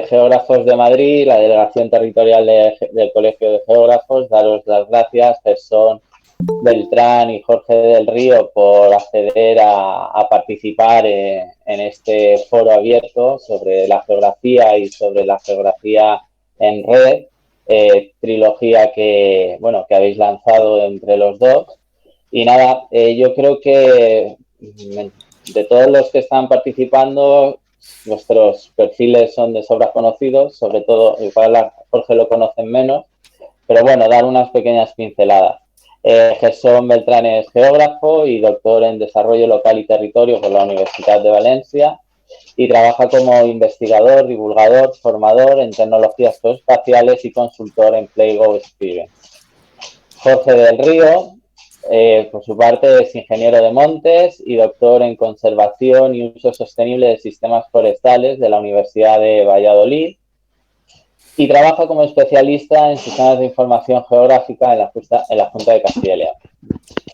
Geógrafos de Madrid, la Delegación Territorial del Colegio de Geógrafos, daros las gracias, Gerson Beltrán y Jorge del Río, por acceder a participar en este foro abierto sobre la geografía y sobre la geografía en red, trilogía que habéis lanzado entre los dos. Y nada, yo creo que de todos los que están participando, vuestros perfiles son de sobra conocidos, sobre todo, igual a Jorge lo conocen menos, pero bueno, dar unas pequeñas pinceladas. Gerson Beltrán es geógrafo y doctor en Desarrollo Local y Territorio por la Universidad de Valencia y trabaja como investigador, divulgador, formador en tecnologías geoespaciales y consultor en PlayGo Experience. Jorge del Río, por su parte, es ingeniero de montes y doctor en conservación y uso sostenible de sistemas forestales de la Universidad de Valladolid y trabaja como especialista en sistemas de información geográfica en la Junta de Castilla y León.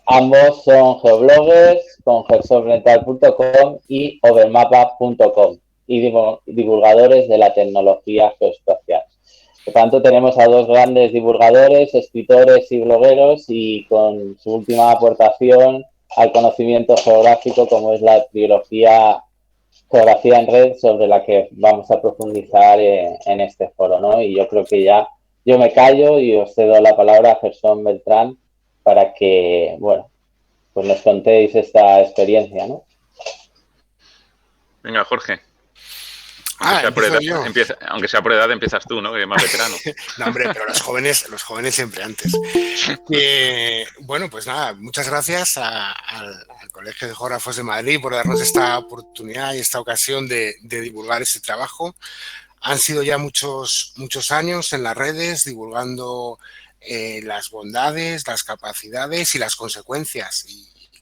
Ambos son geobloggers con geosobrental.com y overmapa.com y divulgadores de la tecnología geoespacial. Por tanto, tenemos a dos grandes divulgadores, escritores y blogueros, y con su última aportación al conocimiento geográfico, como es la trilogía Geografía en Red, sobre la que vamos a profundizar en este foro, ¿no? Y yo creo que ya yo me callo y os cedo la palabra a Gerson Beltrán para que, bueno, pues nos contéis esta experiencia, ¿no? Venga, Jorge. Yo. Aunque sea por edad, empiezas tú, ¿no? Que eres más veterano. No, hombre, pero los jóvenes siempre antes. Bueno, pues nada, muchas gracias al Colegio de Geógrafos de Madrid por darnos esta oportunidad y esta ocasión de divulgar este trabajo. Han sido ya muchos años en las redes divulgando las bondades, las capacidades y las consecuencias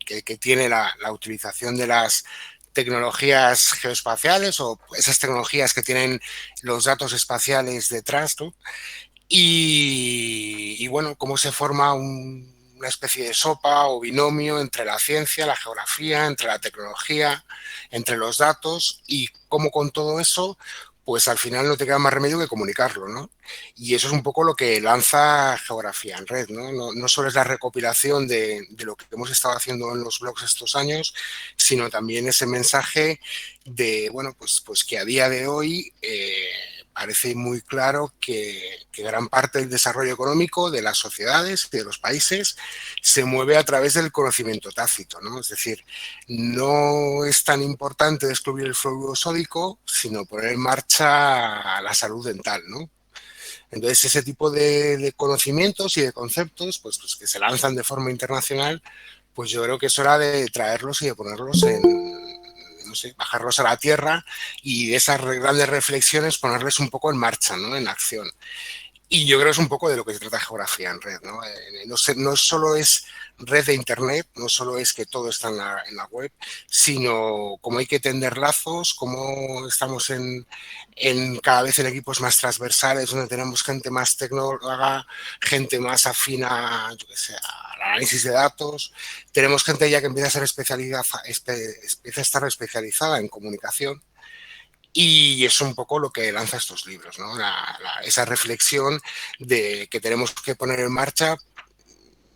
que tiene la utilización de las tecnologías geoespaciales o esas tecnologías que tienen los datos espaciales detrás, ¿no? Y bueno, cómo se forma una especie de sopa o binomio entre la ciencia, la geografía, entre la tecnología, entre los datos, y cómo con todo eso, pues al final no te queda más remedio que comunicarlo, ¿no? Y eso es un poco lo que lanza Geografía en Red, ¿no? No solo es la recopilación de lo que hemos estado haciendo en los blogs estos años, sino también ese mensaje de, bueno, pues que a día de hoy parece muy claro que gran parte del desarrollo económico de las sociedades y de los países se mueve a través del conocimiento tácito, ¿no? Es decir, no es tan importante descubrir el fluoruro sódico, sino poner en marcha la salud dental, ¿no? Entonces, ese tipo de conocimientos y de conceptos, pues que se lanzan de forma internacional, pues yo creo que es hora de traerlos y de ponerlos no sé, bajarlos a la tierra y de esas grandes reflexiones ponerles un poco en marcha, ¿no? En acción. Y yo creo que es un poco de lo que se trata Geografía en Red, ¿no? No solo es red de internet, no solo es que todo está en la web, sino cómo hay que tender lazos, cómo estamos cada vez en equipos más transversales, donde tenemos gente más tecnóloga, gente más afina, yo que sé, al análisis de datos. Tenemos gente ya que empieza a estar especializada en comunicación. Y es un poco lo que lanza estos libros, ¿no? Esa reflexión de que tenemos que poner en marcha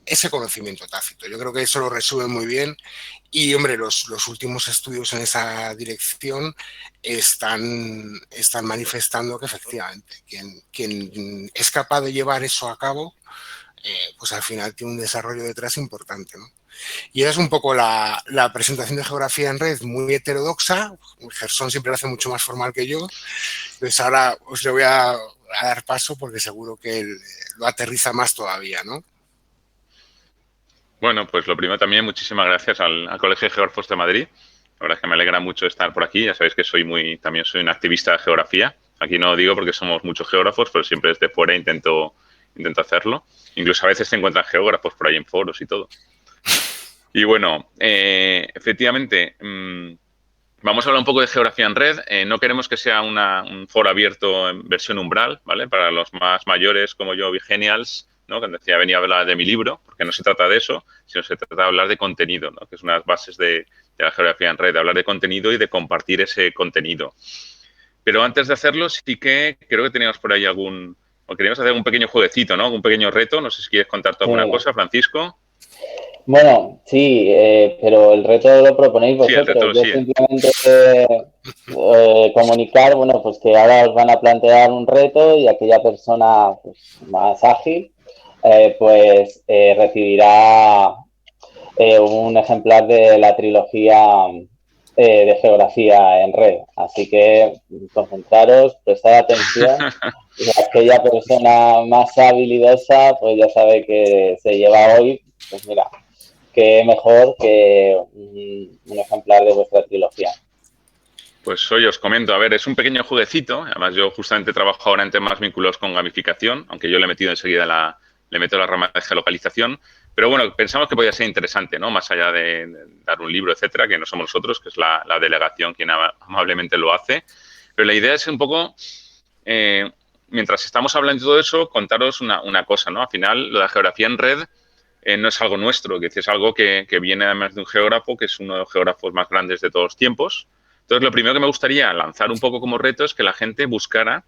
ese conocimiento tácito. Yo creo que eso lo resume muy bien y, hombre, los últimos estudios en esa dirección están manifestando que efectivamente quien es capaz de llevar eso a cabo, pues al final tiene un desarrollo detrás importante, ¿no? Y esa es un poco la presentación de Geografía en Red, muy heterodoxa. Gerson siempre lo hace mucho más formal que yo. Entonces ahora os le voy a dar paso porque seguro que él lo aterriza más todavía, ¿no? Bueno, pues lo primero también, muchísimas gracias al Colegio de Geógrafos de Madrid. La verdad es que me alegra mucho estar por aquí. Ya sabéis que también soy un activista de geografía. Aquí no lo digo porque somos muchos geógrafos, pero siempre desde fuera intento hacerlo. Incluso a veces se encuentran geógrafos por ahí en foros y todo. Y bueno, efectivamente, vamos a hablar un poco de Geografía en Red. No queremos que sea un foro abierto en versión umbral, ¿vale? Para los más mayores como yo, Vigenials, ¿no? Que decía, venía a hablar de mi libro, porque no se trata de eso, sino se trata de hablar de contenido, ¿no? Que es una de las bases de la Geografía en Red, de hablar de contenido y de compartir ese contenido. Pero antes de hacerlo, sí que creo que teníamos por ahí o queríamos hacer un pequeño jueguecito, ¿no? Un pequeño reto. No sé si quieres contar tú alguna Sí. cosa, Francisco. Bueno, sí, pero el reto lo proponéis Sí, el vosotros. reto, Yo sí. simplemente comunicar, bueno, pues que ahora os van a plantear un reto y aquella persona pues, más ágil, recibirá un ejemplar de la trilogía de geografía en red. Así que concentraros, prestad atención y aquella persona más habilidosa, pues ya sabe que se lleva hoy, pues mira, que mejor que un ejemplar de vuestra trilogía. Pues hoy os comento, a ver, es un pequeño jueguecito. Además, yo justamente trabajo ahora en temas vinculados con gamificación, aunque yo le he metido enseguida le meto la rama de geolocalización. Pero bueno, pensamos que podía ser interesante, ¿no? Más allá de dar un libro, etcétera, que no somos nosotros, que es la delegación quien amablemente lo hace. Pero la idea es un poco, mientras estamos hablando de todo eso, contaros una cosa, ¿no? Al final, lo de la geografía en red no es algo nuestro, que es algo que viene además de un geógrafo, que es uno de los geógrafos más grandes de todos los tiempos. Entonces, lo primero que me gustaría lanzar un poco como reto es que la gente buscara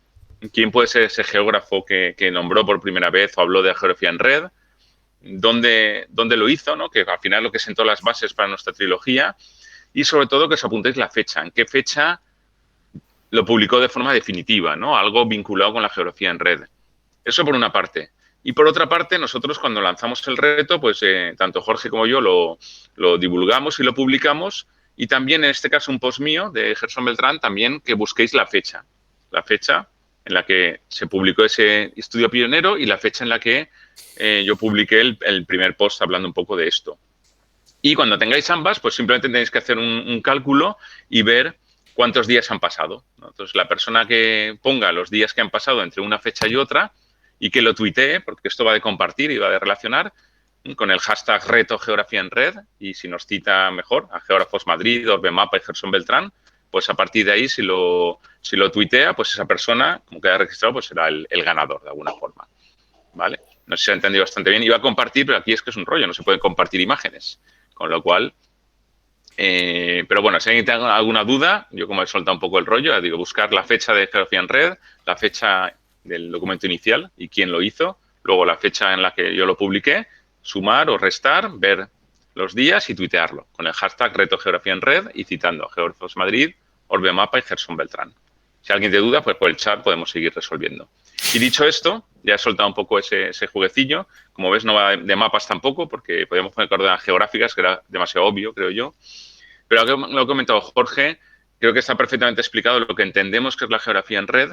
quién puede ser ese geógrafo que nombró por primera vez o habló de geografía en red, dónde lo hizo, ¿no? Que al final es lo que sentó las bases para nuestra trilogía, y sobre todo que os apuntéis la fecha, en qué fecha lo publicó de forma definitiva, ¿no? Algo vinculado con la geografía en red. Eso por una parte. Y por otra parte, nosotros cuando lanzamos el reto, pues tanto Jorge como yo lo divulgamos y lo publicamos. Y también, en este caso, un post mío de Gerson Beltrán, también que busquéis la fecha en la que se publicó ese estudio pionero y la fecha en la que yo publiqué el primer post hablando un poco de esto. Y cuando tengáis ambas, pues simplemente tenéis que hacer un cálculo y ver cuántos días han pasado, ¿no? Entonces, la persona que ponga los días que han pasado entre una fecha y otra y que lo tuitee, porque esto va de compartir y va de relacionar, con el hashtag reto geografía en red, y si nos cita mejor a Geógrafos Madrid, Orbe Mapa y Gerson Beltrán, pues a partir de ahí, si lo tuitea, pues esa persona, como queda registrado, pues será el ganador de alguna forma, ¿vale? No sé si se ha entendido bastante bien. Iba a compartir, pero aquí es que es un rollo, no se pueden compartir imágenes, con lo cual... pero bueno, si alguien tiene alguna duda, yo como he soltado un poco el rollo, ya digo, buscar la fecha de geografía en red, la fecha del documento inicial y quién lo hizo, luego la fecha en la que yo lo publiqué, sumar o restar, ver los días y tuitearlo con el hashtag reto geografía en red y citando a Geógrafos Madrid, Orbe Mapa y Gerson Beltrán. Si alguien tiene duda, pues por el chat podemos seguir resolviendo. Y dicho esto, ya he soltado un poco ese jueguecillo. Como ves, no va de mapas tampoco, porque podíamos poner coordenadas geográficas, que era demasiado obvio, creo yo. Pero lo ha comentado Jorge, creo que está perfectamente explicado lo que entendemos que es la geografía en red.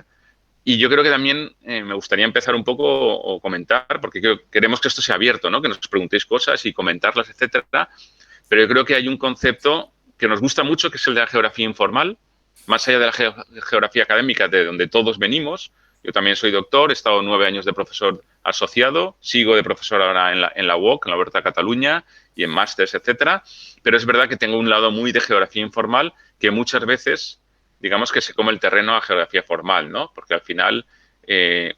Y yo creo que también me gustaría empezar un poco o comentar, porque queremos que esto sea abierto, ¿no? Que nos preguntéis cosas y comentarlas, etcétera. Pero yo creo que hay un concepto que nos gusta mucho, que es el de la geografía informal, más allá de la geografía académica, de donde todos venimos. Yo también soy doctor, he estado 9 años de profesor asociado, sigo de profesor ahora en la UOC, en la Oberta de Cataluña, y en másters, etcétera. Pero es verdad que tengo un lado muy de geografía informal que muchas veces, digamos que se come el terreno a geografía formal, ¿no? Porque al final,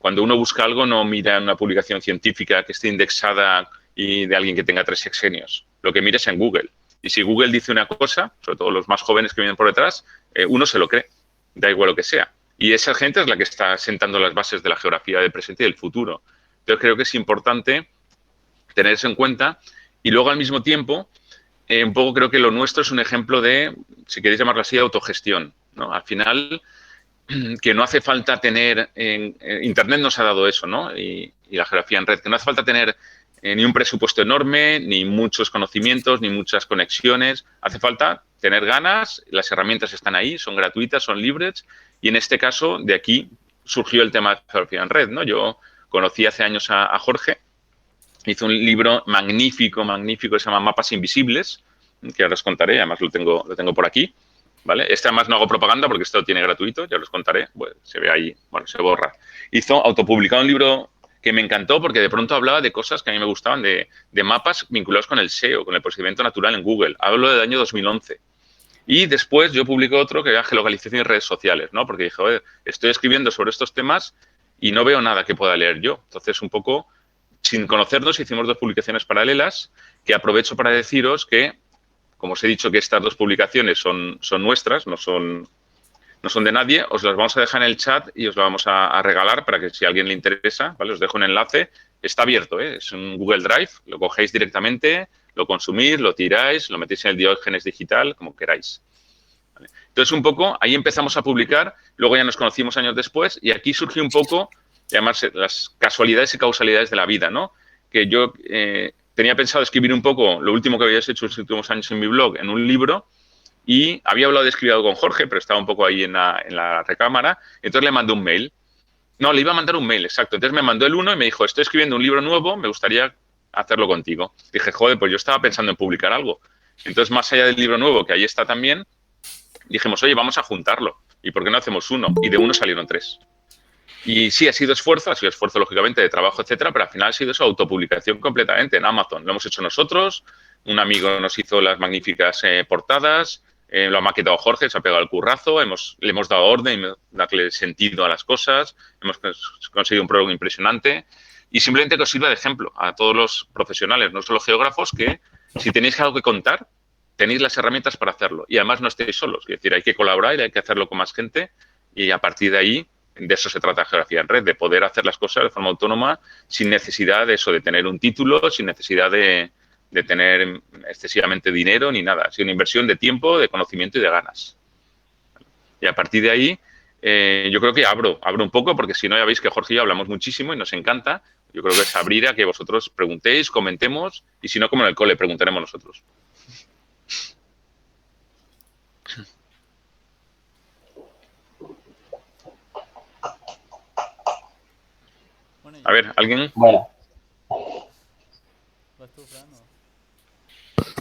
cuando uno busca algo, no mira en una publicación científica que esté indexada y de alguien que tenga 3 sexenios. Lo que mira es en Google. Y si Google dice una cosa, sobre todo los más jóvenes que vienen por detrás, uno se lo cree, da igual lo que sea. Y esa gente es la que está sentando las bases de la geografía del presente y del futuro. Entonces creo que es importante tener eso en cuenta y luego al mismo tiempo, un poco creo que lo nuestro es un ejemplo de, si queréis llamarlo así, autogestión, ¿no? Al final, que no hace falta tener, Internet nos ha dado eso, ¿no? Y la geografía en red, que no hace falta tener ni un presupuesto enorme, ni muchos conocimientos, ni muchas conexiones. Hace falta tener ganas, las herramientas están ahí, son gratuitas, son libres, y en este caso, de aquí surgió el tema de geografía en red, ¿no? Yo conocí hace años a Jorge, hizo un libro magnífico, magnífico, que se llama Mapas Invisibles, que ahora os contaré, además lo tengo por aquí, ¿vale? Este además no hago propaganda porque esto lo tiene gratuito, ya os contaré, pues, se ve ahí, bueno, se borra. Autopublicado un libro que me encantó porque de pronto hablaba de cosas que a mí me gustaban, de mapas vinculados con el SEO, con el procedimiento natural en Google. Hablo del año 2011. Y después yo publico otro que era geolocalización y redes sociales, ¿no? Porque dije, oye, estoy escribiendo sobre estos temas y no veo nada que pueda leer yo. Entonces, un poco, sin conocernos, hicimos 2 publicaciones paralelas que aprovecho para deciros que, como os he dicho, que estas 2 publicaciones son nuestras, no son no son de nadie, os los vamos a dejar en el chat y os lo vamos a regalar para que si a alguien le interesa, ¿vale? Os dejo un enlace, está abierto, ¿eh? Es un Google Drive, lo cogéis directamente, lo consumís, lo tiráis, lo metéis en el Diógenes digital, como queráis. ¿Vale? Entonces, un poco, ahí empezamos a publicar, luego ya nos conocimos años después y aquí surgió un poco, llamarse las casualidades y causalidades de la vida, ¿no? Que yo tenía pensado escribir un poco lo último que habías hecho en los últimos años en mi blog, en un libro, y había hablado de escribir algo con Jorge, pero estaba un poco ahí en la recámara. Entonces le mandé un mail. No, le iba a mandar un mail, exacto. Entonces me mandó el uno y me dijo, estoy escribiendo un libro nuevo, me gustaría hacerlo contigo. Dije, joder, pues yo estaba pensando en publicar algo. Entonces, más allá del libro nuevo, que ahí está también, dijimos, oye, vamos a juntarlo. ¿Y por qué no hacemos uno? Y de uno salieron 3. Y sí, ha sido esfuerzo, lógicamente de trabajo, etcétera, pero al final ha sido eso, autopublicación completamente en Amazon. Lo hemos hecho nosotros, un amigo nos hizo las magníficas portadas, lo ha maquetado Jorge, se ha pegado el currazo, le hemos dado orden, darle sentido a las cosas, hemos conseguido un prólogo impresionante y simplemente que os sirva de ejemplo a todos los profesionales, no solo geógrafos, que si tenéis algo que contar, tenéis las herramientas para hacerlo y además no estéis solos, es decir, hay que colaborar y hay que hacerlo con más gente y a partir de ahí, de eso se trata Geografía en Red, de poder hacer las cosas de forma autónoma sin necesidad de eso, de tener un título, sin necesidad de tener excesivamente dinero ni nada. Ha sido una inversión de tiempo, de conocimiento y de ganas. Y a partir de ahí, yo creo que abro un poco, porque si no, ya veis que Jorge y yo hablamos muchísimo y nos encanta. Yo creo que es abrir a que vosotros preguntéis, comentemos, y si no, como en el cole, preguntaremos nosotros. A ver, ¿alguien? Bueno. ¿Vas tú, Fran?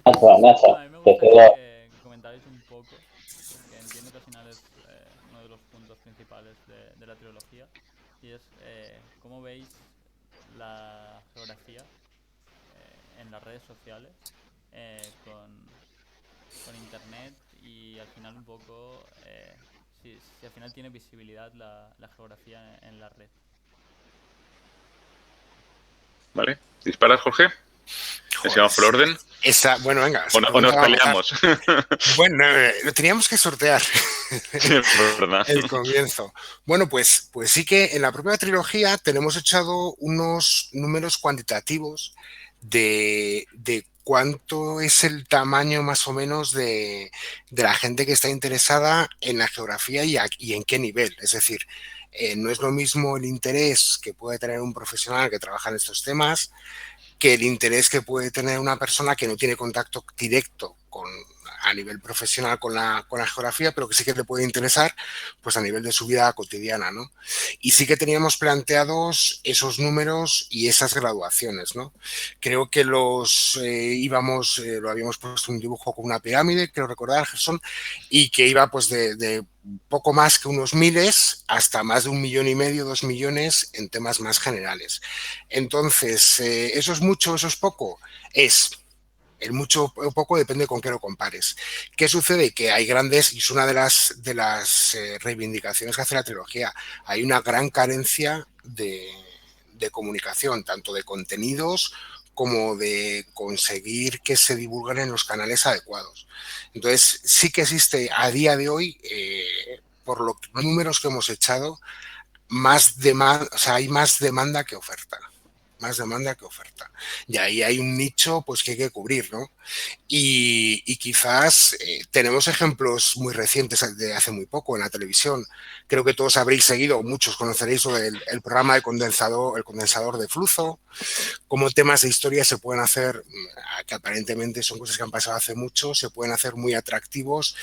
Nacho, A mí me gustaría que comentarais un poco, porque entiendo que al final es uno de los puntos principales de la trilogía, y es cómo veis la geografía en las redes sociales, con internet, y al final un poco si al final tiene visibilidad la geografía en la red. Vale. ¿Disparas, Jorge? ¿Decimos por orden? Bueno, venga. O nos peleamos. Bueno, teníamos que sortear ¿Verdad? el comienzo. Bueno, pues sí que en la propia trilogía tenemos echado unos números cuantitativos de cuánto es el tamaño más o menos de la gente que está interesada en la geografía y en qué nivel. Es decir, no es lo mismo el interés que puede tener un profesional que trabaja en estos temas que el interés que puede tener una persona que no tiene contacto directo a nivel profesional con la geografía, pero que sí que le puede interesar pues a nivel de su vida cotidiana, ¿no? Y sí que teníamos planteados esos números y esas graduaciones, ¿no? Creo que lo habíamos puesto un dibujo con una pirámide, creo recordar, Gerson, y que iba pues de poco más que unos miles hasta más de 1,5 millones, 2 millones en temas más generales. Entonces, ¿eso es mucho, eso es poco? El mucho o poco depende con qué lo compares. ¿Qué sucede? Que hay grandes, y es una de las reivindicaciones que hace la trilogía, hay una gran carencia de comunicación, tanto de contenidos como de conseguir que se divulguen en los canales adecuados. Entonces, sí que existe a día de hoy, por los números que hemos echado, hay más demanda que oferta. Más demanda que oferta. Y ahí hay un nicho pues que hay que cubrir, ¿no? Y quizás tenemos ejemplos muy recientes de hace muy poco en la televisión. Creo que todos habréis seguido, muchos conoceréis el programa de el condensador de flujo, cómo temas de historia se pueden hacer, que aparentemente son cosas que han pasado hace mucho, se pueden hacer muy atractivos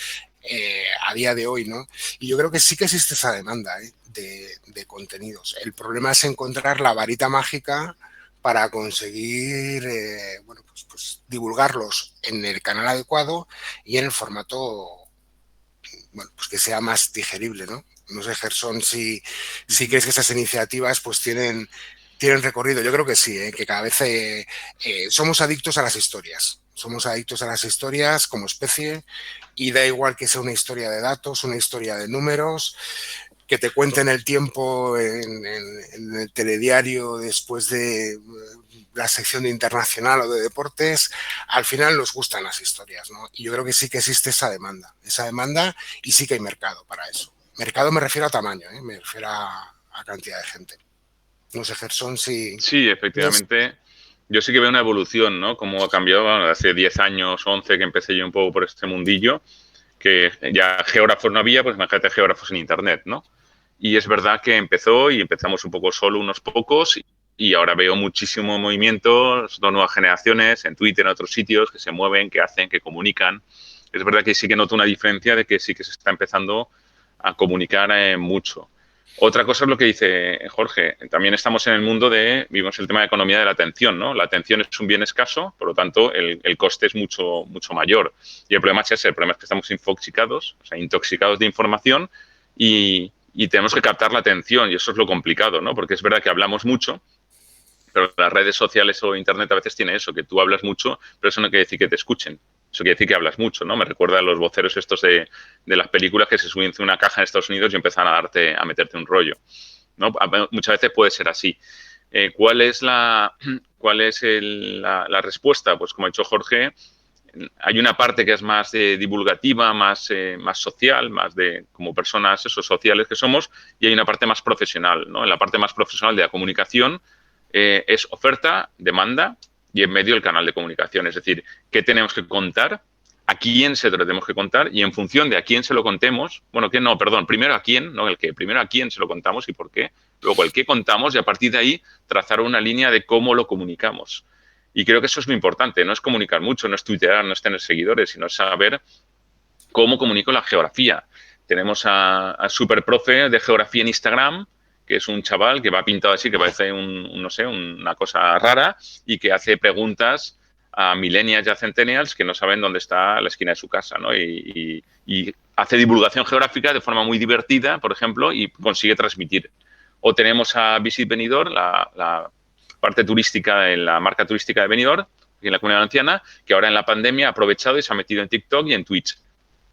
a día de hoy, ¿no? Y yo creo que sí que existe esa demanda de contenidos. El problema es encontrar la varita mágica para conseguir pues divulgarlos en el canal adecuado y en el formato pues que sea más digerible, ¿no? No sé, Gerson, si crees que esas iniciativas pues tienen recorrido. Yo creo que sí, que cada vez somos adictos a las historias. Somos adictos a las historias como especie y da igual que sea una historia de datos, una historia de números, que te cuenten el tiempo en el telediario después de la sección de internacional o de deportes. Al final nos gustan las historias, ¿no? Y yo creo que sí que existe esa demanda y sí que hay mercado para eso. Mercado me refiero a tamaño, me refiero a cantidad de gente. No sé, Gerson, si... Sí, efectivamente. Yo sí que veo una evolución, ¿no? Como ha cambiado bueno, hace 10 años, 11, que empecé yo un poco por este mundillo, que ya geógrafos no había, pues imagínate geógrafos en Internet, ¿no? Y es verdad que empezó y empezamos un poco solo, unos pocos, y ahora veo muchísimo movimiento, dos nuevas generaciones, en Twitter, en otros sitios, que se mueven, que hacen, que comunican. Es verdad que sí que noto una diferencia de que sí que se está empezando a comunicar mucho. Otra cosa es lo que dice Jorge. También estamos en el mundo vivimos el tema de economía de la atención, ¿no? La atención es un bien escaso, por lo tanto, el coste es mucho mayor. Y el problema es ese, el problema es que estamos infoxicados, o sea, intoxicados de información y tenemos que captar la atención y eso es lo complicado, ¿no? Porque es verdad que hablamos mucho, pero las redes sociales o Internet a veces tiene eso, que tú hablas mucho, pero eso no quiere decir que te escuchen. Eso quiere decir que hablas mucho, ¿no? Me recuerda a los voceros estos de las películas que se suben en una caja en Estados Unidos y empiezan a meterte un rollo, ¿no? Muchas veces puede ser así. ¿Cuál es la respuesta? Pues como ha dicho Jorge, hay una parte que es más divulgativa, más social, más de como personas sociales que somos, y hay una parte más profesional, ¿no? En la parte más profesional de la comunicación es oferta, demanda y en medio el canal de comunicación. Es decir, qué tenemos que contar, a quién se lo tenemos que contar y en función de a quién se lo contemos, primero a quién, no el qué, primero a quién se lo contamos y por qué, luego el qué contamos y a partir de ahí trazar una línea de cómo lo comunicamos. Y creo que eso es muy importante, no es comunicar mucho, no es tuitear, no es tener seguidores, sino saber cómo comunico la geografía. Tenemos a Superprofe de geografía en Instagram, que es un chaval que va pintado así, que parece no sé, una cosa rara y que hace preguntas a millennials y a centennials que no saben dónde está la esquina de su casa, ¿no? Y hace divulgación geográfica de forma muy divertida, por ejemplo, y consigue transmitir. O tenemos a Visit Benidorm, la parte turística de la marca turística de Benidorm, en la Comunidad Valenciana, que ahora en la pandemia ha aprovechado y se ha metido en TikTok y en Twitch.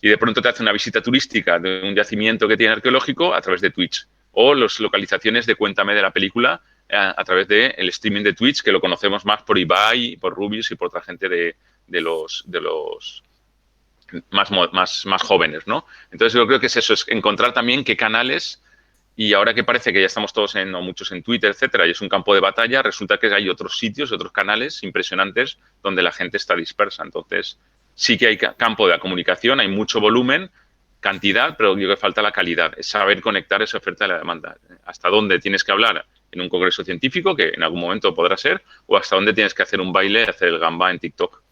Y de pronto te hace una visita turística de un yacimiento que tiene arqueológico a través de Twitch. O las localizaciones de Cuéntame de la película a través del streaming de Twitch, que lo conocemos más por Ibai, por Rubius y por otra gente de los más jóvenes, ¿no? Entonces yo creo que es eso, es encontrar también qué canales, y ahora que parece que ya estamos todos o muchos en Twitter, etcétera, y es un campo de batalla, resulta que hay otros sitios, otros canales impresionantes donde la gente está dispersa. Entonces, sí que hay campo de la comunicación, hay mucho volumen, cantidad, pero yo creo que falta la calidad, es saber conectar esa oferta y la demanda. Hasta dónde tienes que hablar en un congreso científico, que en algún momento podrá ser, o hasta dónde tienes que hacer un baile, hacer el gamba en TikTok.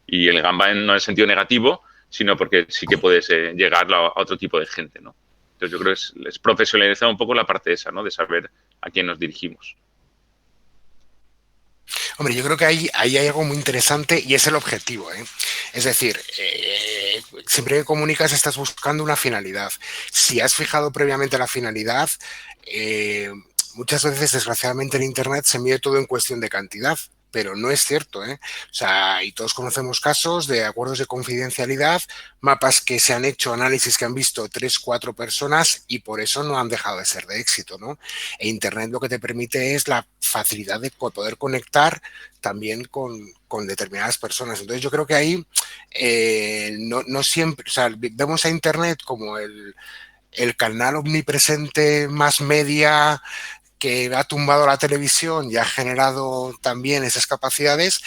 Y el gamba no en el sentido negativo, sino porque sí que puedes llegar a otro tipo de gente, ¿no? Entonces yo creo que es profesionalizar un poco la parte esa, ¿no? De saber a quién nos dirigimos. Hombre, yo creo que ahí hay algo muy interesante y es el objetivo, ¿eh? Es decir, siempre que comunicas estás buscando una finalidad. Si has fijado previamente la finalidad, muchas veces, desgraciadamente, en Internet se mide todo en cuestión de cantidad, pero no es cierto, ¿eh? O sea, y todos conocemos casos de acuerdos de confidencialidad, mapas que se han hecho, análisis que han visto 3, 4 personas y por eso no han dejado de ser de éxito, ¿no? E Internet lo que te permite es la facilidad de poder conectar también con determinadas personas. Entonces yo creo que ahí no siempre, o sea, vemos a Internet como el canal omnipresente más media que ha tumbado la televisión y ha generado también esas capacidades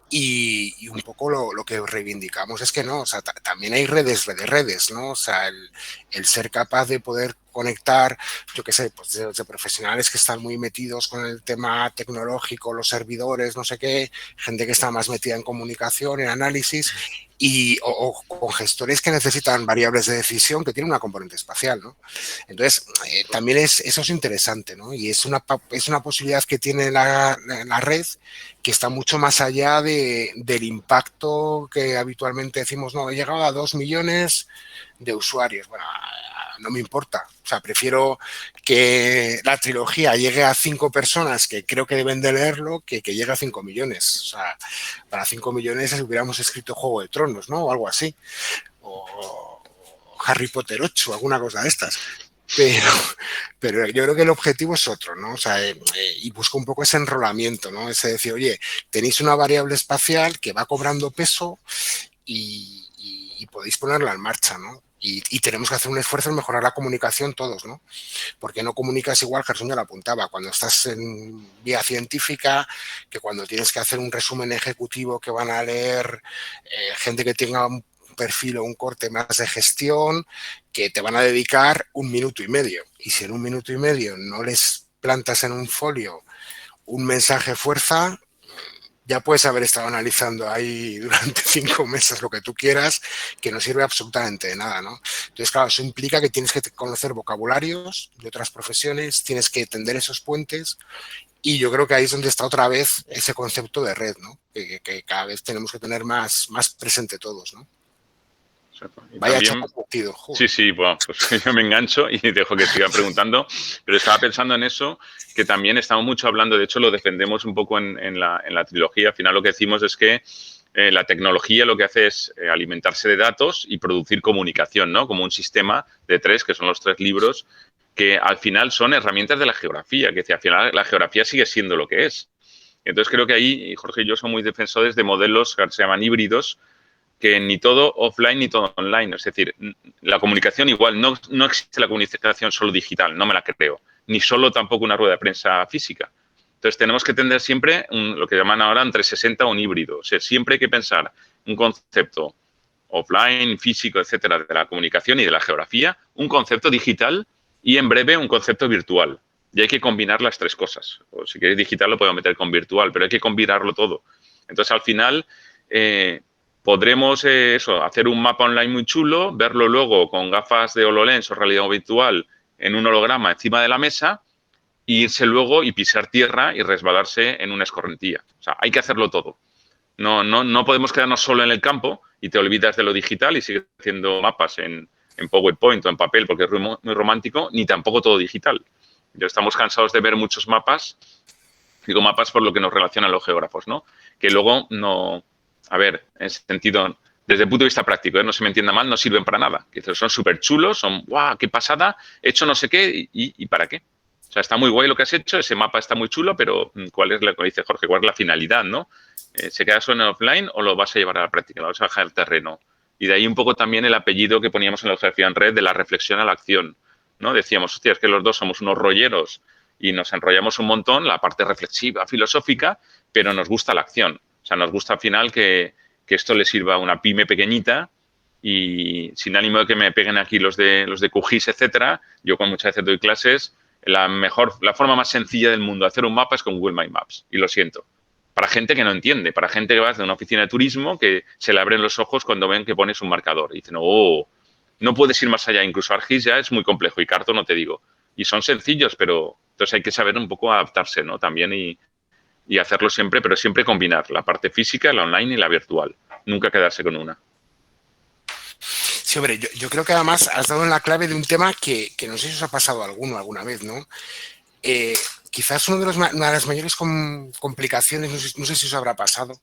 y un poco lo que reivindicamos es que no, o sea, también hay redes, ¿no? O sea, el ser capaz de poder conectar, yo qué sé, pues de profesionales que están muy metidos con el tema tecnológico, los servidores, no sé qué, gente que está más metida en comunicación, en análisis, o con gestores que necesitan variables de decisión que tienen una componente espacial, ¿no? Entonces, también eso es interesante, ¿no? Y es una posibilidad que tiene la red que está mucho más allá del impacto que habitualmente decimos, no, he llegado a 2 millones de usuarios. Bueno, no me importa. O sea, prefiero que la trilogía llegue a 5 personas que creo que deben de leerlo que llegue a 5 millones. O sea, para 5 millones hubiéramos escrito Juego de Tronos, ¿no? O algo así. O Harry Potter 8, alguna cosa de estas. Pero yo creo que el objetivo es otro, ¿no? O sea, y busco un poco ese enrolamiento, ¿no? Ese decir, oye, tenéis una variable espacial que va cobrando peso y podéis ponerla en marcha, ¿no? Y tenemos que hacer un esfuerzo en mejorar la comunicación todos, ¿no? Porque no comunicas igual, Gerson ya lo apuntaba, cuando estás en vía científica, que cuando tienes que hacer un resumen ejecutivo que van a leer gente que tenga un perfil o un corte más de gestión, que te van a dedicar 1 minuto y medio. Y si en 1 minuto y medio no les plantas en un folio un mensaje fuerza, ya puedes haber estado analizando ahí durante 5 meses lo que tú quieras, que no sirve absolutamente de nada, ¿no? Entonces, claro, eso implica que tienes que conocer vocabularios de otras profesiones, tienes que tender esos puentes, y yo creo que ahí es donde está otra vez ese concepto de red, ¿no? Que cada vez tenemos que tener más presente todos, ¿no? Y Vaya también, chapa partido, sí, joder. sí, bueno, pues yo me engancho y dejo que sigan preguntando, pero estaba pensando en eso, que también estamos mucho hablando, de hecho lo defendemos un poco en la trilogía, al final lo que decimos es que la tecnología lo que hace es alimentarse de datos y producir comunicación, ¿no? Como un sistema de 3, que son los 3 libros, que al final son herramientas de la geografía, que al final la geografía sigue siendo lo que es. Entonces creo que ahí Jorge y yo somos muy defensores de modelos que se llaman híbridos, que ni todo offline ni todo online. Es decir, la comunicación igual, no existe la comunicación solo digital, no me la creo, ni solo tampoco una rueda de prensa física. Entonces tenemos que tender siempre lo que llaman ahora un 360 o un híbrido. O sea, siempre hay que pensar un concepto offline, físico, etcétera, de la comunicación y de la geografía, un concepto digital y en breve un concepto virtual. Y hay que combinar las 3 cosas. O si queréis digital lo puedo meter con virtual, pero hay que combinarlo todo. Entonces al final podremos hacer un mapa online muy chulo, verlo luego con gafas de HoloLens o realidad virtual en un holograma encima de la mesa e irse luego y pisar tierra y resbalarse en una escorrentía. O sea, hay que hacerlo todo. No podemos quedarnos solo en el campo y te olvidas de lo digital y sigues haciendo mapas en PowerPoint o en papel porque es muy romántico, ni tampoco todo digital. Ya estamos cansados de ver muchos mapas, digo mapas por lo que nos relacionan los geógrafos, ¿no? Que luego no, a ver, en ese sentido, desde el punto de vista práctico, no se me entienda mal, no sirven para nada. Que son súper chulos, son, ¡guau, qué pasada! He hecho no sé qué y ¿para qué? O sea, está muy guay lo que has hecho, ese mapa está muy chulo, pero ¿cuál es, como dice Jorge, cuál es la finalidad, no? ¿Se queda solo en offline o lo vas a llevar a la práctica? ¿Lo vas a bajar al terreno? Y de ahí un poco también el apellido que poníamos en la geografía en red de la reflexión a la acción, ¿no? Decíamos, hostia, es que los dos somos unos rolleros y nos enrollamos un montón, la parte reflexiva, filosófica, pero nos gusta la acción. O sea, nos gusta al final que esto le sirva a una pyme pequeñita y sin ánimo de que me peguen aquí los de QGIS, etcétera. Yo con muchas veces doy clases, la forma más sencilla del mundo de hacer un mapa es con Google My Maps. Y lo siento. Para gente que no entiende, para gente que va de una oficina de turismo que se le abren los ojos cuando ven que pones un marcador. Y dicen, oh, no puedes ir más allá. Incluso ArcGIS ya es muy complejo y Carto no te digo. Y son sencillos, pero entonces hay que saber un poco adaptarse, ¿no? También y hacerlo siempre, pero siempre combinar la parte física, la online y la virtual. Nunca quedarse con una. Sí, hombre, yo creo que además has dado en la clave de un tema que no sé si os ha pasado alguna vez, ¿no? Quizás una de las mayores complicaciones, no sé si os habrá pasado,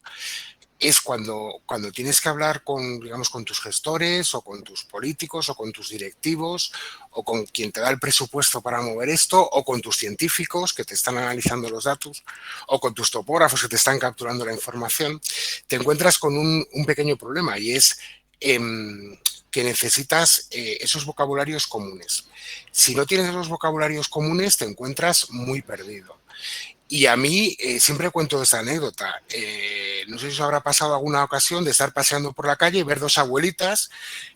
es cuando tienes que hablar con, digamos, con tus gestores o con tus políticos o con tus directivos o con quien te da el presupuesto para mover esto o con tus científicos que te están analizando los datos o con tus topógrafos que te están capturando la información, te encuentras con un pequeño problema y es que necesitas esos vocabularios comunes. Si no tienes esos vocabularios comunes, te encuentras muy perdido. Y a mí siempre cuento esta anécdota. No sé si os habrá pasado alguna ocasión de estar paseando por la calle y ver 2 abuelitas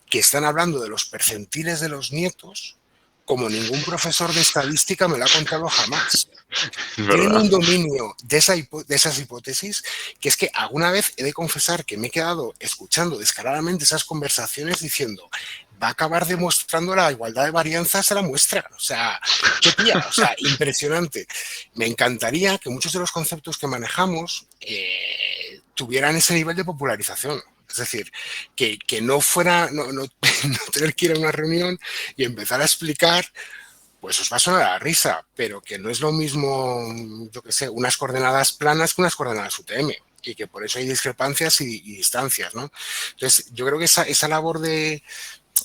que están hablando de los percentiles de los nietos como ningún profesor de estadística me lo ha contado jamás. Es Tienen verdad. un dominio de esas hipótesis que es que alguna vez he de confesar que me he quedado escuchando descaradamente esas conversaciones diciendo va a acabar demostrando la igualdad de varianzas a la muestra. O sea, qué tía, o sea, impresionante. Me encantaría que muchos de los conceptos que manejamos tuvieran ese nivel de popularización. Es decir, que no fuera, no tener que ir a una reunión y empezar a explicar, pues os va a sonar a la risa, pero que no es lo mismo, yo qué sé, unas coordenadas planas que unas coordenadas UTM y que por eso hay discrepancias y distancias, ¿no? Entonces, yo creo que esa labor de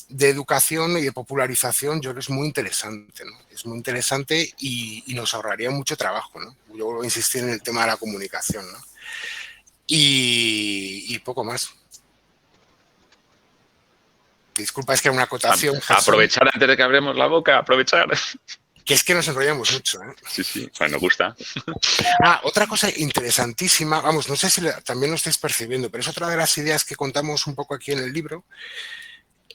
educación y de popularización yo creo que es muy interesante, ¿no? Es muy interesante y nos ahorraría mucho trabajo, ¿no? Yo vuelvo a insistir en el tema de la comunicación, ¿no? Y poco más. disculpa, es que era una acotación. Gerson, Aprovechar antes de que abremos la boca, aprovechar. Que es que nos enrollamos mucho, ¿eh? Sí, bueno, nos gusta. Otra cosa interesantísima, vamos, no sé si también lo estáis percibiendo, pero es otra de las ideas que contamos un poco aquí en el libro,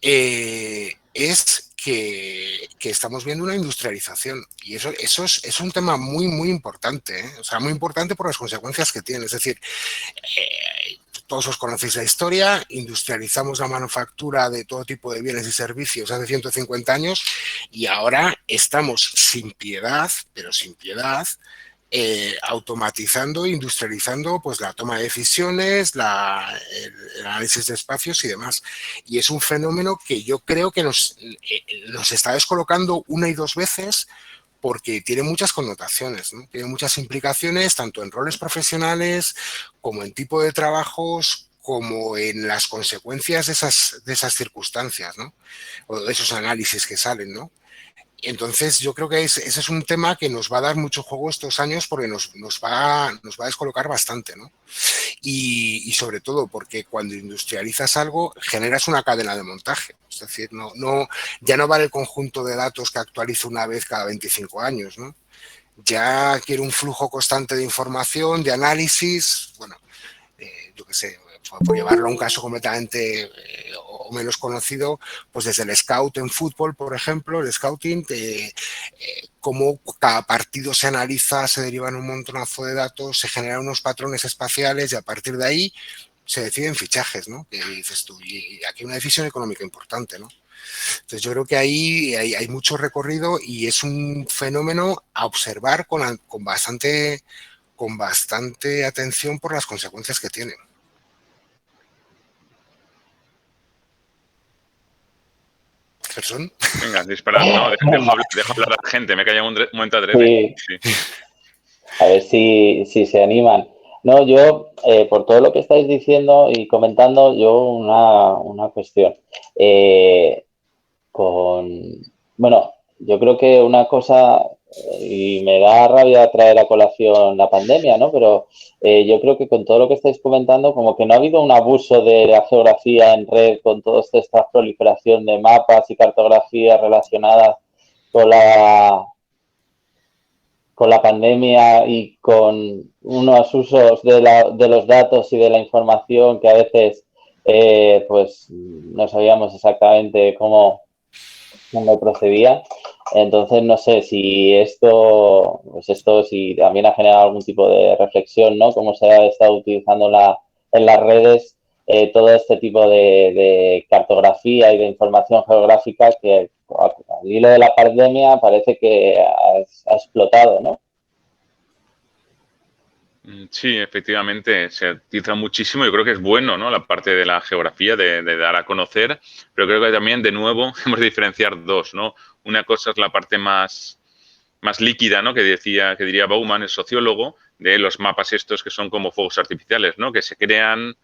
es que estamos viendo una industrialización y eso es un tema muy, muy importante, ¿eh? O sea, muy importante por las consecuencias que tiene. Es decir, todos os conocéis la historia, industrializamos la manufactura de todo tipo de bienes y servicios hace 150 años y ahora estamos sin piedad, pero sin piedad, automatizando, industrializando pues la toma de decisiones, el análisis de espacios y demás. Y es un fenómeno que yo creo que nos está descolocando una y dos veces porque tiene muchas connotaciones, ¿no? Tiene muchas implicaciones tanto en roles profesionales como en tipo de trabajos como en las consecuencias de esas circunstancias, ¿no? O de esos análisis que salen, ¿no? Entonces yo creo que ese es un tema que nos va a dar mucho juego estos años porque nos va a descolocar bastante, ¿no? Y sobre todo porque cuando industrializas algo generas una cadena de montaje. Es decir, ya no vale el conjunto de datos que actualizo una vez cada 25 años, ¿no? Ya quiero un flujo constante de información, de análisis, bueno, yo qué sé, por llevarlo a un caso completamente o menos conocido, pues desde el scout en fútbol, por ejemplo, el scouting, cómo cada partido se analiza, se derivan un montonazo de datos, se generan unos patrones espaciales y a partir de ahí se deciden fichajes, ¿no? Que dices tú, y aquí hay una decisión económica importante, ¿no? Entonces yo creo que ahí hay mucho recorrido y es un fenómeno a observar con bastante atención por las consecuencias que tiene. ¿Gerson? Venga, dispara. No, deja hablar a la gente. Me he callado un momento adrede. Sí. A ver si se animan. No, yo, por todo lo que estáis diciendo y comentando, yo una cuestión. Bueno, yo creo que una cosa, y me da rabia traer a colación la pandemia, ¿no? Pero yo creo que con todo lo que estáis comentando, como que no ha habido un abuso de la geografía en red con toda esta proliferación de mapas y cartografías relacionadas con la pandemia y con unos usos de los datos y de la información que a veces pues no sabíamos exactamente cómo procedía. Entonces no sé si esto si también ha generado algún tipo de reflexión, ¿no? Cómo se ha estado utilizando en las redes todo este tipo de cartografía y de información geográfica que al hilo de la pandemia parece que ha explotado, ¿no? Sí, efectivamente, se utiliza muchísimo. Yo creo que es bueno, ¿no? La parte de la geografía, de dar a conocer, pero creo que también, de nuevo, hemos de diferenciar dos, ¿no? Una cosa es la parte más líquida, ¿no? Que diría Bauman, el sociólogo, de los mapas estos que son como fuegos artificiales, ¿no? Que se crean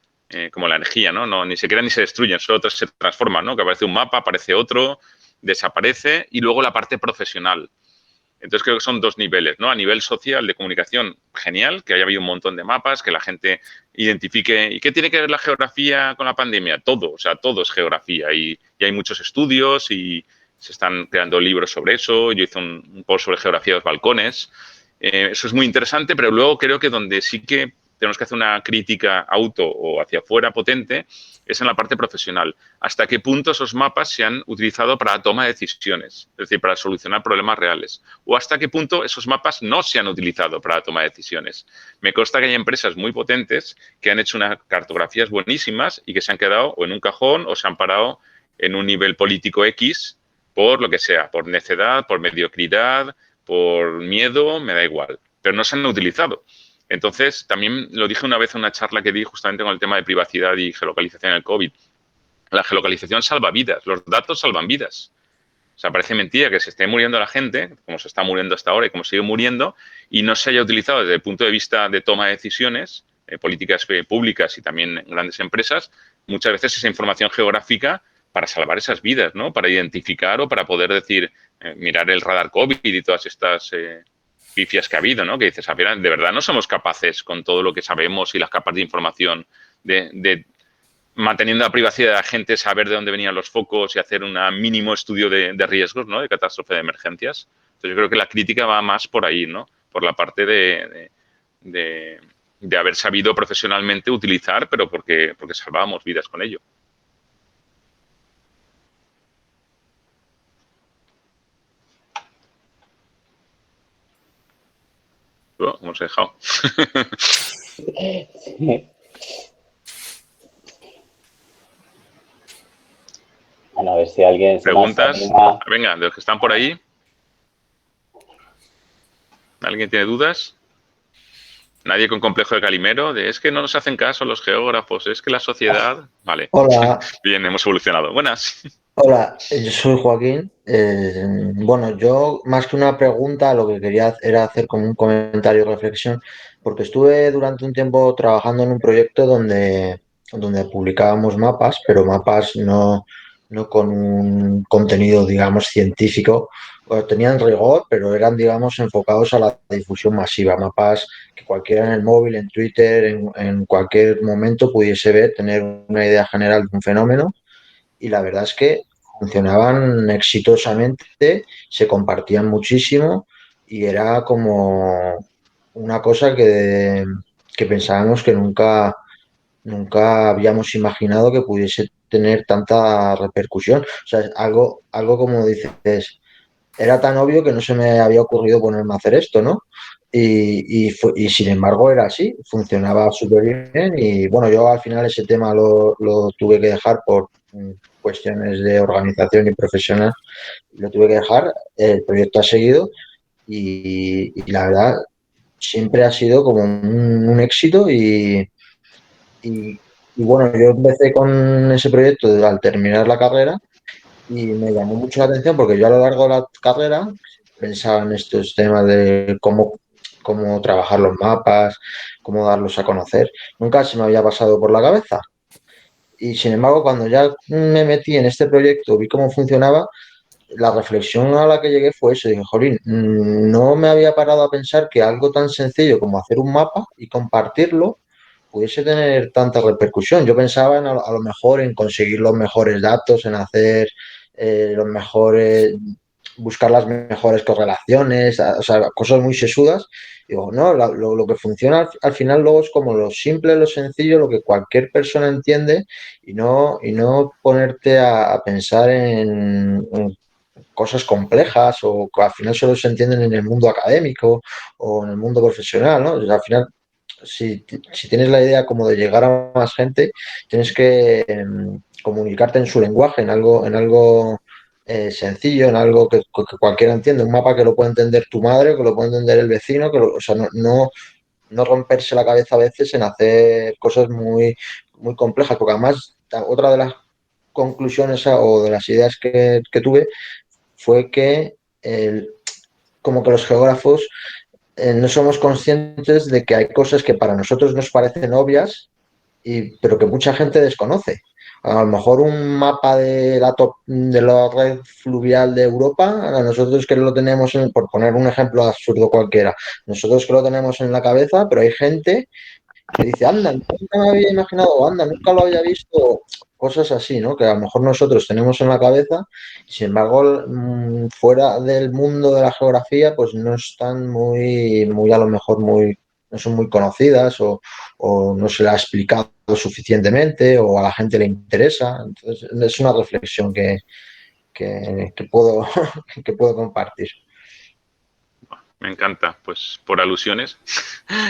como la energía, ¿no? Ni se crean ni se destruyen, solo se transforman, ¿no? Que aparece un mapa, aparece otro, desaparece, y luego la parte profesional. Entonces creo que son dos niveles, ¿no? A nivel social de comunicación, genial, que haya habido un montón de mapas, que la gente identifique. ¿Y qué tiene que ver la geografía con la pandemia? Todo, o sea, todo es geografía y hay muchos estudios y se están creando libros sobre eso. Yo hice un post sobre geografía de los balcones. Eso es muy interesante, pero luego creo que donde sí que tenemos que hacer una crítica auto o hacia afuera potente es en la parte profesional. ¿Hasta qué punto esos mapas se han utilizado para la toma de decisiones? Es decir, para solucionar problemas reales. ¿O hasta qué punto esos mapas no se han utilizado para la toma de decisiones? Me consta que hay empresas muy potentes que han hecho unas cartografías buenísimas y que se han quedado o en un cajón o se han parado en un nivel político X por lo que sea, por necedad, por mediocridad, por miedo, me da igual. Pero no se han utilizado. Entonces, también lo dije una vez en una charla que di justamente con el tema de privacidad y geolocalización en el COVID. La geolocalización salva vidas, los datos salvan vidas. O sea, parece mentira que se esté muriendo la gente, como se está muriendo hasta ahora y como sigue muriendo, y no se haya utilizado desde el punto de vista de toma de decisiones, políticas públicas y también grandes empresas, muchas veces esa información geográfica para salvar esas vidas, ¿no? Para identificar o para poder decir, mirar el radar COVID y todas estas pifias que ha habido, ¿no? Que dices, de verdad no somos capaces con todo lo que sabemos y las capas de información de manteniendo la privacidad de la gente, saber de dónde venían los focos y hacer un mínimo estudio de riesgos, ¿no? De catástrofe, de emergencias. Entonces, yo creo que la crítica va más por ahí, ¿no? Por la parte de haber sabido profesionalmente utilizar, pero porque salvábamos vidas con ello. ¿Cómo os he dejado? Sí. Bueno, a ver si alguien se más ¿Preguntas? anima. Venga, de los que están por ahí. ¿Alguien tiene dudas? Nadie con complejo de Calimero, es que no nos hacen caso los geógrafos, es que la sociedad... Vale, Hola, bien, hemos evolucionado. Buenas. hola, yo soy Joaquín. Bueno, yo más que una pregunta, lo que quería era hacer como un comentario o reflexión, porque estuve durante un tiempo trabajando en un proyecto donde publicábamos mapas, pero mapas no con un contenido, digamos, científico. Bueno, tenían rigor, pero eran, digamos, enfocados a la difusión masiva, mapas que cualquiera en el móvil, en Twitter, en cualquier momento pudiese ver, tener una idea general de un fenómeno y la verdad es que funcionaban exitosamente, se compartían muchísimo y era como una cosa que pensábamos que nunca habíamos imaginado que pudiese tener tanta repercusión. O sea, es algo como dices, era tan obvio que no se me había ocurrido ponerme a hacer esto, ¿no? Y sin embargo era así, funcionaba súper bien y bueno, yo al final ese tema lo tuve que dejar por cuestiones de organización y profesional, lo tuve que dejar, el proyecto ha seguido y la verdad siempre ha sido como un éxito y bueno, yo empecé con ese proyecto al terminar la carrera y me llamó mucho la atención porque yo a lo largo de la carrera pensaba en estos temas de cómo trabajar los mapas, cómo darlos a conocer. Nunca se me había pasado por la cabeza. Y sin embargo, cuando ya me metí en este proyecto, vi cómo funcionaba, la reflexión a la que llegué fue eso. Dije, Jolín, no me había parado a pensar que algo tan sencillo como hacer un mapa y compartirlo pudiese tener tanta repercusión. Yo pensaba en, a lo mejor en conseguir los mejores datos, en hacer los mejores, buscar las mejores correlaciones, o sea, cosas muy sesudas. Digo, no, lo que funciona al final luego es como lo simple, lo sencillo, lo que cualquier persona entiende y no ponerte a pensar en cosas complejas o que al final solo se entienden en el mundo académico o en el mundo profesional, ¿no? O sea, al final si tienes la idea como de llegar a más gente, tienes que comunicarte en su lenguaje, en algo sencillo, en algo que cualquiera entiende, un mapa que lo puede entender tu madre, que lo puede entender el vecino, o sea, no romperse la cabeza a veces en hacer cosas muy, muy complejas, porque además otra de las conclusiones o de las ideas que tuve fue que como que los geógrafos no somos conscientes de que hay cosas que para nosotros nos parecen obvias, pero que mucha gente desconoce. A lo mejor un mapa de la red fluvial de Europa, a nosotros que lo tenemos, por poner un ejemplo absurdo cualquiera, nosotros que lo tenemos en la cabeza, pero hay gente que dice, anda, nunca me había imaginado, anda, nunca lo había visto, cosas así, ¿no? Que a lo mejor nosotros tenemos en la cabeza, y sin embargo, fuera del mundo de la geografía, pues no están muy a lo mejor no son muy conocidas o no se le ha explicado suficientemente o a la gente le interesa. Entonces, es una reflexión que puedo, que puedo compartir. Me encanta, pues por alusiones.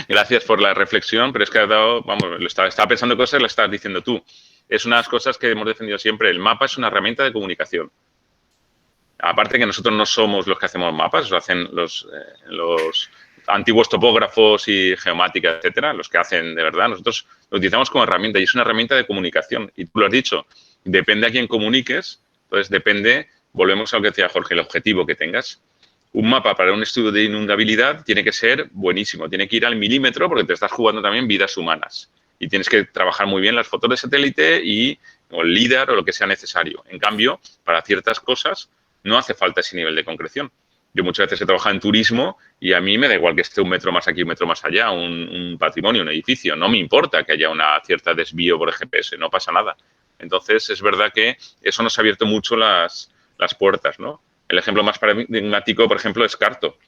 Gracias por la reflexión, pero es que has dado, vamos, estaba pensando cosas y las estás diciendo tú. Es una de las cosas que hemos defendido siempre. El mapa es una herramienta de comunicación. Aparte que nosotros no somos los que hacemos mapas, lo hacen los antiguos topógrafos y geomática, etcétera, los que hacen de verdad. Nosotros lo utilizamos como herramienta y es una herramienta de comunicación. Y tú lo has dicho, depende a quién comuniques, entonces depende, volvemos a lo que decía Jorge, el objetivo que tengas. Un mapa para un estudio de inundabilidad tiene que ser buenísimo, tiene que ir al milímetro porque te estás jugando también vidas humanas y tienes que trabajar muy bien las fotos de satélite o el LIDAR o lo que sea necesario. En cambio, para ciertas cosas no hace falta ese nivel de concreción. Yo muchas veces he trabajado en turismo y a mí me da igual que esté un metro más aquí, un metro más allá, un patrimonio, un edificio. No me importa que haya una cierta desvío por el GPS, no pasa nada. Entonces, es verdad que eso nos ha abierto mucho las puertas, ¿no? El ejemplo más paradigmático, por ejemplo, es Carto.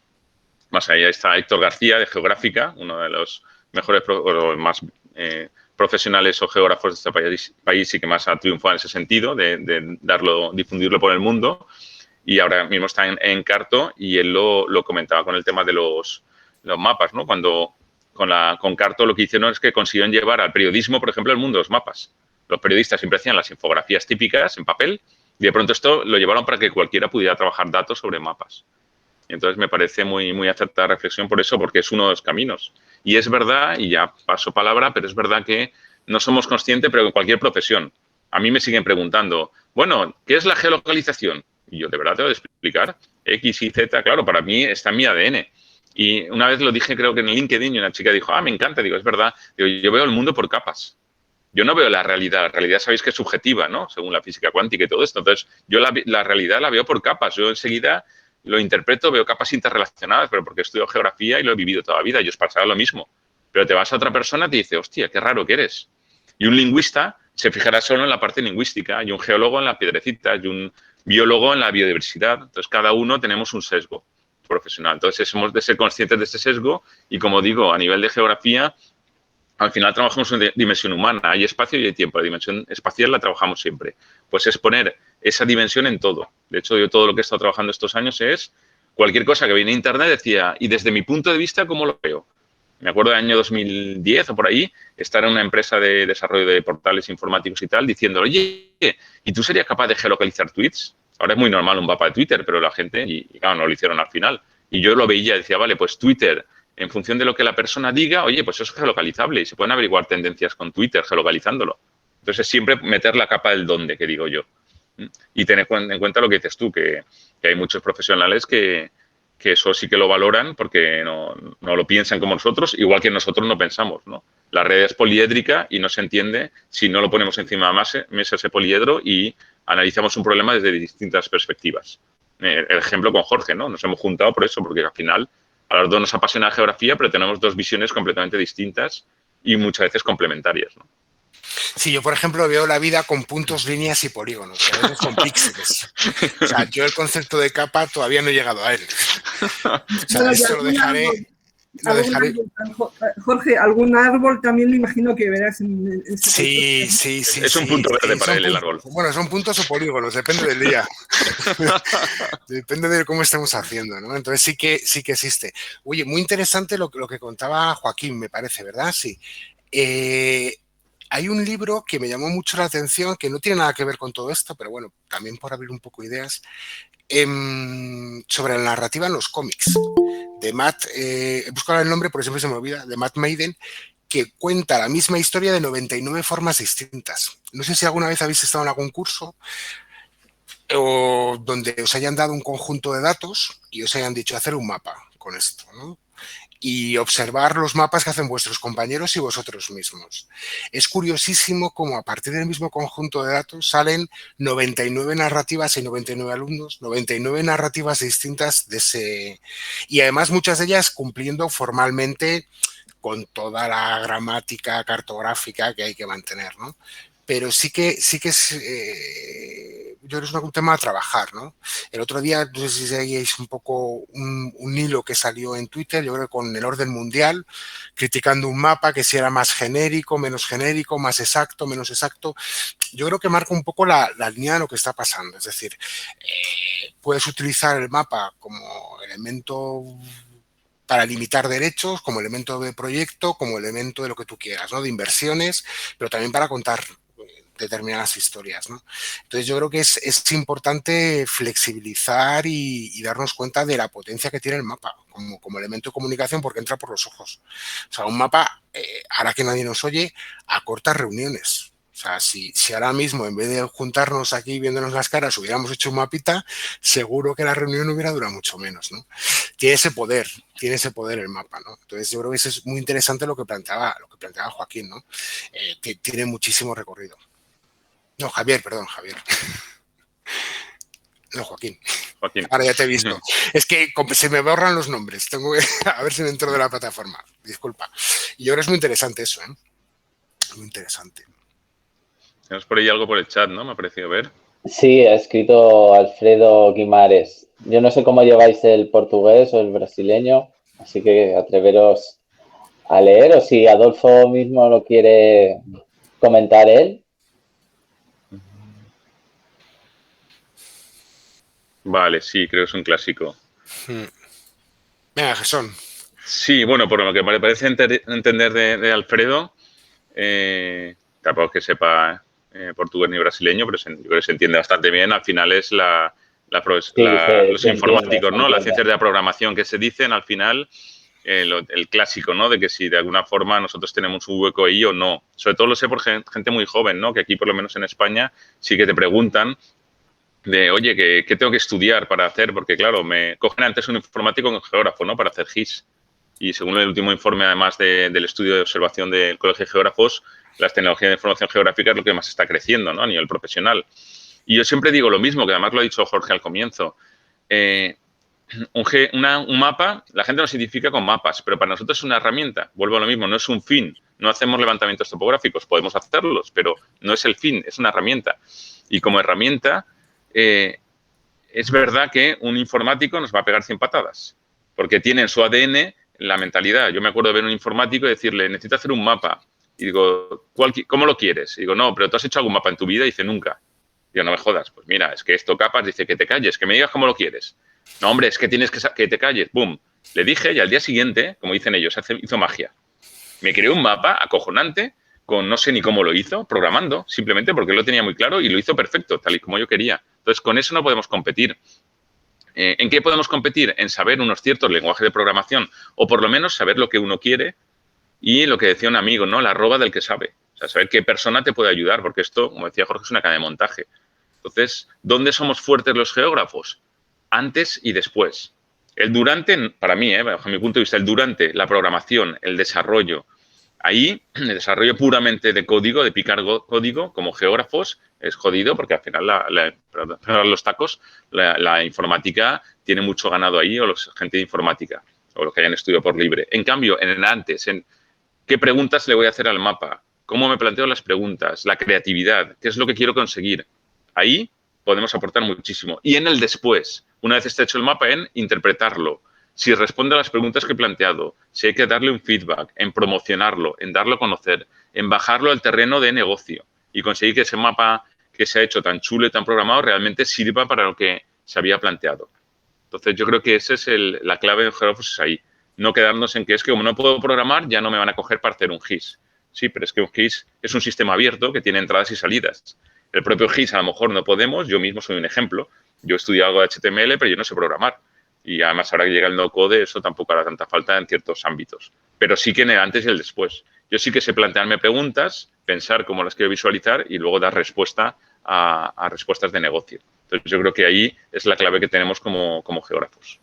Más allá está Héctor García, de Geográfica, uno de los mejores o más profesionales o geógrafos de este país y que más ha triunfado en ese sentido, de difundirlo por el mundo. Y ahora mismo está en Carto y él lo comentaba con el tema de los mapas, ¿no? Cuando con Carto lo que hicieron es que consiguieron llevar al periodismo, por ejemplo, el mundo de los mapas. Los periodistas siempre hacían las infografías típicas en papel y de pronto esto lo llevaron para que cualquiera pudiera trabajar datos sobre mapas. Y entonces me parece muy, muy acertada reflexión por eso, porque es uno de los caminos. Y es verdad, y ya paso palabra, pero es verdad que no somos conscientes, pero en cualquier profesión. A mí me siguen preguntando, bueno, ¿qué es la geolocalización? Y yo de verdad te voy a explicar. X y Z, claro, para mí está en mi ADN. Y una vez lo dije, creo que en LinkedIn, y una chica dijo, me encanta. Digo, es verdad. Digo, yo veo el mundo por capas. Yo no veo la realidad. La realidad sabéis que es subjetiva, ¿no? Según la física cuántica y todo esto. Entonces, yo la realidad la veo por capas. Yo enseguida lo interpreto, veo capas interrelacionadas, pero porque estudio geografía y lo he vivido toda la vida. Y os pasará lo mismo. Pero te vas a otra persona y te dice, hostia, qué raro que eres. Y un lingüista se fijará solo en la parte lingüística, y un geólogo en la piedrecita, y un biólogo en la biodiversidad. Entonces, cada uno tenemos un sesgo profesional. Entonces, hemos de ser conscientes de ese sesgo y, como digo, a nivel de geografía, al final trabajamos en dimensión humana. Hay espacio y hay tiempo. La dimensión espacial la trabajamos siempre. Pues es poner esa dimensión en todo. De hecho, yo todo lo que he estado trabajando estos años es cualquier cosa que viene en Internet decía, y desde mi punto de vista, ¿cómo lo veo? Me acuerdo del año 2010 o por ahí, estar en una empresa de desarrollo de portales informáticos y tal, diciendo, oye, ¿y tú serías capaz de geolocalizar tweets? Ahora es muy normal un mapa de Twitter, pero la gente, y claro, no lo hicieron al final. Y yo lo veía y decía, vale, pues Twitter, en función de lo que la persona diga, oye, pues eso es geolocalizable y se pueden averiguar tendencias con Twitter geolocalizándolo. Entonces, siempre meter la capa del dónde, que digo yo. Y tener en cuenta lo que dices tú, que hay muchos profesionales que eso sí que lo valoran porque no lo piensan como nosotros, igual que nosotros no pensamos, ¿no? La red es poliédrica y no se entiende si no lo ponemos encima de mesa ese poliedro y analizamos un problema desde distintas perspectivas. El ejemplo con Jorge, ¿no? Nos hemos juntado por eso, porque al final a los dos nos apasiona la geografía, pero tenemos dos visiones completamente distintas y muchas veces complementarias, ¿no? Sí, yo, por ejemplo, veo la vida con puntos, líneas y polígonos, a veces con píxeles. O sea, yo el concepto de capa todavía no he llegado a él. O sea, esto lo dejaré. Jorge, algún árbol también me imagino que verás en sí. Es un punto verde para él, el árbol. Bueno, son puntos o polígonos, depende del día. Depende de cómo estemos haciendo, ¿no? Entonces sí que existe. Oye, muy interesante lo que contaba Joaquín, me parece, ¿verdad? Sí. Hay un libro que me llamó mucho la atención, que no tiene nada que ver con todo esto, pero bueno, también por abrir un poco ideas, sobre la narrativa en los cómics, de Matt, he buscado el nombre porque siempre se me olvida, de Matt Maiden, que cuenta la misma historia de 99 formas distintas. No sé si alguna vez habéis estado en algún curso o donde os hayan dado un conjunto de datos y os hayan dicho hacer un mapa con esto, ¿no? Y observar los mapas que hacen vuestros compañeros y vosotros mismos. Es curiosísimo cómo a partir del mismo conjunto de datos salen 99 narrativas y 99 alumnos, 99 narrativas distintas de ese... Y además muchas de ellas cumpliendo formalmente con toda la gramática cartográfica que hay que mantener, ¿no? Pero sí que es, yo creo que es un tema a trabajar, ¿no? El otro día, no sé si seguíais un poco un hilo que salió en Twitter, yo creo que con el orden mundial, criticando un mapa que si era más genérico, menos genérico, más exacto, menos exacto. Yo creo que marca un poco la línea de lo que está pasando. Es decir, puedes utilizar el mapa como elemento para limitar derechos, como elemento de proyecto, como elemento de lo que tú quieras, ¿no? De inversiones, pero también para contar determinadas historias, ¿no? Entonces yo creo que es importante flexibilizar y darnos cuenta de la potencia que tiene el mapa como elemento de comunicación, porque entra por los ojos. O sea, un mapa, ahora que nadie nos oye, acorta reuniones. O sea, si ahora mismo, en vez de juntarnos aquí viéndonos las caras, hubiéramos hecho un mapita, seguro que la reunión hubiera durado mucho menos, ¿no? Tiene ese poder el mapa, ¿no? Entonces yo creo que eso es muy interesante lo que planteaba Joaquín, ¿no? Tiene muchísimo recorrido. No, Javier. No, Joaquín. Joaquín. Ahora ya te he visto. Es que se me borran los nombres. Tengo que a ver si me entro de la plataforma. Disculpa. Y ahora es muy interesante eso, ¿eh? Muy interesante. Tenemos por ahí algo por el chat, ¿no? Me ha parecido ver. Sí, ha escrito Alfredo Guimares. Yo no sé cómo lleváis el portugués o el brasileño, así que atreveros a leer, o si Adolfo mismo lo quiere comentar él. Vale, sí, creo que es un clásico. Venga, Jesón. Sí, bueno, por lo que me parece entender de Alfredo, tampoco es que sepa portugués ni brasileño, pero yo creo que se entiende bastante bien. Al final es los informáticos, ¿no? Las ciencias de la programación que se dicen, al final, el clásico, ¿no? De que si de alguna forma nosotros tenemos un hueco ahí o no. Sobre todo lo sé por gente muy joven, ¿no? Que aquí, por lo menos en España, sí que te preguntan de, oye, ¿qué tengo que estudiar para hacer? Porque, claro, me cogen antes un informático con geógrafo, ¿no? Para hacer GIS. Y según el último informe, además del estudio de observación del Colegio de Geógrafos, las tecnologías de información geográfica es lo que más está creciendo, ¿no? A nivel profesional. Y yo siempre digo lo mismo, que además lo ha dicho Jorge al comienzo. Un mapa, la gente lo identifica con mapas, pero para nosotros es una herramienta. Vuelvo a lo mismo, no es un fin. No hacemos levantamientos topográficos, podemos hacerlos, pero no es el fin, es una herramienta. Y como herramienta, es verdad que un informático nos va a pegar 100 patadas, porque tiene en su ADN la mentalidad. Yo me acuerdo de ver un informático y decirle, necesito hacer un mapa. Y digo, ¿cómo lo quieres? Y digo, no, pero ¿tú has hecho algún mapa en tu vida? Y dice, nunca. Digo, no me jodas. Pues mira, es que esto capas, dice, que te calles, que me digas cómo lo quieres. No, hombre, es que tienes que te calles. ¡Bum! Le dije y al día siguiente, como dicen ellos, hizo magia. Me creó un mapa acojonante con no sé ni cómo lo hizo, programando, simplemente porque lo tenía muy claro y lo hizo perfecto, tal y como yo quería. Entonces, con eso no podemos competir. ¿En qué podemos competir? En saber unos ciertos lenguajes de programación o por lo menos saber lo que uno quiere y lo que decía un amigo, ¿no? La arroba del que sabe. O sea, saber qué persona te puede ayudar, porque esto, como decía Jorge, es una cadena de montaje. Entonces, ¿dónde somos fuertes los geógrafos? Antes y después. El durante, para mí, bajo mi punto de vista, el durante, la programación, el desarrollo, ahí, el desarrollo puramente de código, de picar código, como geógrafos, es jodido porque al final, los tacos, la informática tiene mucho ganado ahí, o la gente de informática, o los que hayan estudiado por libre. En cambio, en el antes, en qué preguntas le voy a hacer al mapa, cómo me planteo las preguntas, la creatividad, qué es lo que quiero conseguir. Ahí podemos aportar muchísimo. Y en el después, una vez está hecho el mapa, en interpretarlo. Si responde a las preguntas que he planteado, si hay que darle un feedback, en promocionarlo, en darlo a conocer, en bajarlo al terreno de negocio y conseguir que ese mapa que se ha hecho tan chulo y tan programado realmente sirva para lo que se había planteado. Entonces, yo creo que esa es la clave de Geógrafos, es ahí. No quedarnos en que es que como no puedo programar, ya no me van a coger para hacer un GIS. Sí, pero es que un GIS es un sistema abierto que tiene entradas y salidas. El propio GIS a lo mejor no podemos, yo mismo soy un ejemplo. Yo he estudiado algo de HTML, pero yo no sé programar. Y además ahora que llega el no-code, eso tampoco hará tanta falta en ciertos ámbitos. Pero sí que en el antes y el después. Yo sí que sé plantearme preguntas, pensar cómo las quiero visualizar y luego dar respuesta a respuestas de negocio. Entonces yo creo que ahí es la clave que tenemos como geógrafos.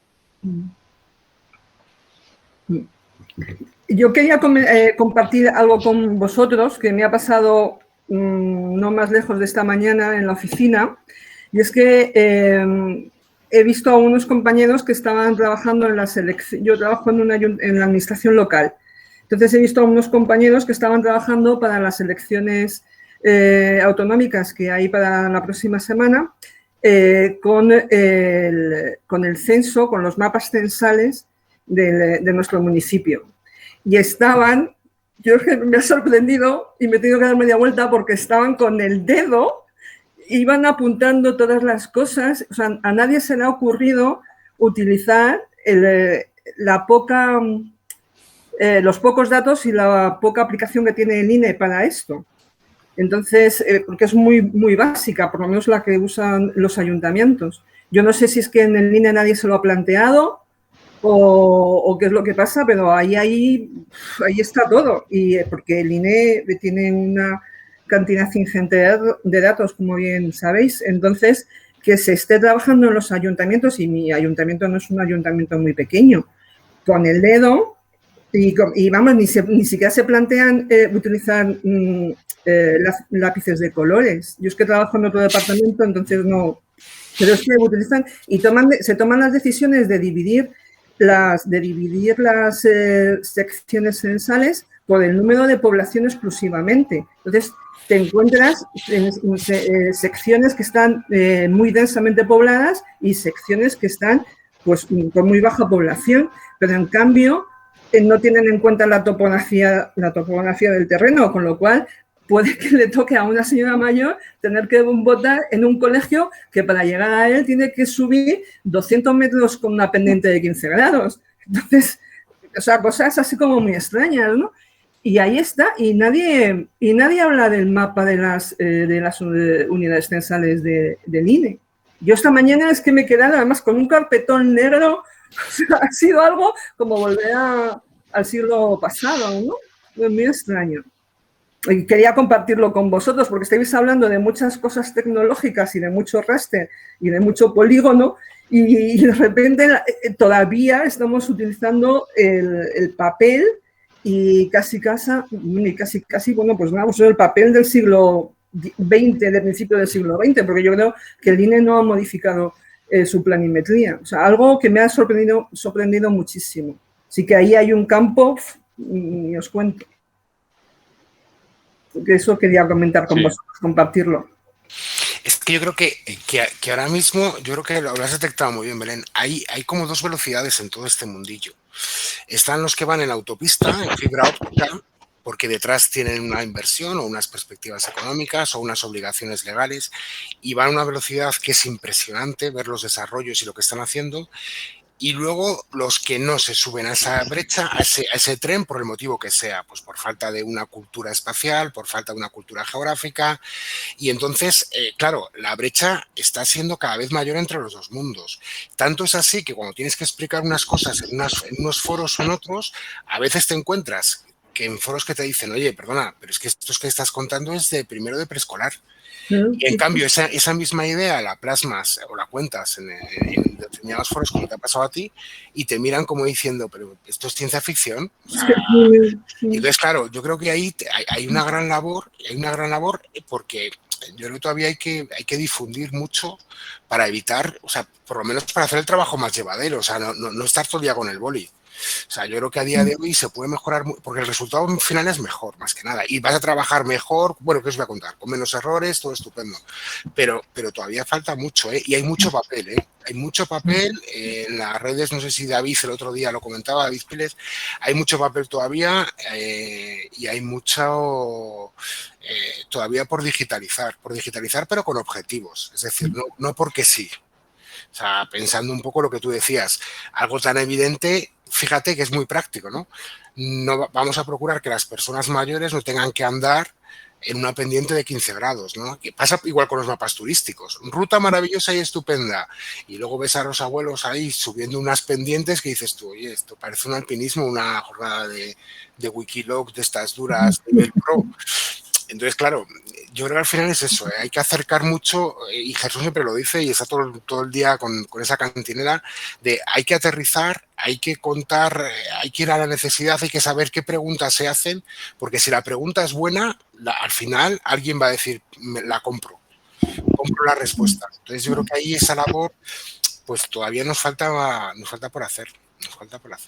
Yo quería compartir algo con vosotros que me ha pasado no más lejos de esta mañana en la oficina, y es que he visto a unos compañeros que estaban trabajando en la selección. Yo trabajo en la administración local, entonces he visto a unos compañeros que estaban trabajando para las elecciones autonómicas que hay para la próxima semana, con el censo, con los mapas censales de nuestro municipio. Y estaban, yo me ha sorprendido y me he tenido que dar media vuelta porque estaban con el dedo, iban apuntando todas las cosas. O sea, a nadie se le ha ocurrido utilizar los pocos datos y la poca aplicación que tiene el INE para esto. Entonces, porque es muy, muy básica, por lo menos la que usan los ayuntamientos. Yo no sé si es que en el INE nadie se lo ha planteado o qué es lo que pasa, pero ahí está todo. Y porque el INE tiene una cantidad ingente de datos, como bien sabéis. Entonces, que se esté trabajando en los ayuntamientos, y mi ayuntamiento no es un ayuntamiento muy pequeño, con el dedo, y vamos, ni siquiera se plantean utilizar lápices de colores. Yo es que trabajo en otro departamento, entonces no Pero es que utilizan y se toman las decisiones de dividir las secciones censales por el número de población exclusivamente. Entonces, te encuentras secciones que están muy densamente pobladas y secciones que están pues con muy baja población, pero en cambio no tienen en cuenta la topografía del terreno, con lo cual puede que le toque a una señora mayor tener que votar en un colegio que para llegar a él tiene que subir 200 metros con una pendiente de 15 grados. Entonces, o sea, cosas así como muy extrañas, ¿no? Y ahí está, y nadie habla del mapa de las unidades censales del INE. Yo esta mañana es que me he quedado además con un carpetón negro, o sea, ha sido algo como volver al siglo pasado, ¿no? Es muy extraño. Y quería compartirlo con vosotros porque estáis hablando de muchas cosas tecnológicas y de mucho raster y de mucho polígono y de repente todavía estamos utilizando el papel y casi, bueno, pues vamos a usar el papel del siglo XX, del principio del siglo XX, porque yo creo que el INE no ha modificado su planimetría. O sea, algo que me ha sorprendido muchísimo. Así que ahí hay un campo y os cuento. Que eso quería comentar con vosotros, compartirlo. Es que yo creo que ahora mismo, yo creo que lo has detectado muy bien, Belén, hay como dos velocidades en todo este mundillo. Están los que van en autopista, en fibra óptica, porque detrás tienen una inversión o unas perspectivas económicas o unas obligaciones legales y van a una velocidad que es impresionante ver los desarrollos y lo que están haciendo. Y luego los que no se suben a esa brecha, a ese tren, por el motivo que sea, pues por falta de una cultura espacial, por falta de una cultura geográfica. Y entonces, claro, la brecha está siendo cada vez mayor entre los dos mundos. Tanto es así que cuando tienes que explicar unas cosas en unos foros o en otros, a veces te encuentras que en foros que te dicen, oye, perdona, pero es que esto que estás contando es de primero de preescolar. Y en cambio, esa misma idea la plasmas o la cuentas en determinados foros, como te ha pasado a ti, y te miran como diciendo, pero esto es ciencia ficción. O sea, entonces, claro, yo creo que ahí hay una gran labor, porque yo creo que todavía hay que difundir mucho para evitar, o sea, por lo menos para hacer el trabajo más llevadero, o sea, no estar todo el día con el boli. O sea, yo creo que a día de hoy se puede mejorar, porque el resultado final es mejor, más que nada. Y vas a trabajar mejor, bueno, ¿qué os voy a contar? Con menos errores, todo estupendo. Pero todavía falta mucho, ¿eh? Y hay mucho papel, ¿eh? Hay mucho papel en las redes, no sé si David el otro día lo comentaba, David Piles, hay mucho papel todavía y hay mucho todavía por digitalizar, pero con objetivos. Es decir, no porque sí. O sea, pensando un poco lo que tú decías, algo tan evidente, fíjate que es muy práctico, ¿no? No vamos a procurar que las personas mayores no tengan que andar en una pendiente de 15 grados, ¿no? Que pasa igual con los mapas turísticos. Ruta maravillosa y estupenda. Y luego ves a los abuelos ahí subiendo unas pendientes que dices tú, oye, esto parece un alpinismo, una jornada de Wikiloc de estas duras nivel pro. Entonces, claro, yo creo que al final es eso, hay que acercar mucho, y Jesús siempre lo dice y está todo el día con esa cantinera, de hay que aterrizar, hay que contar, hay que ir a la necesidad, hay que saber qué preguntas se hacen, porque si la pregunta es buena, al final alguien va a decir, la compro la respuesta. Entonces yo creo que ahí esa labor, pues todavía nos falta por hacer,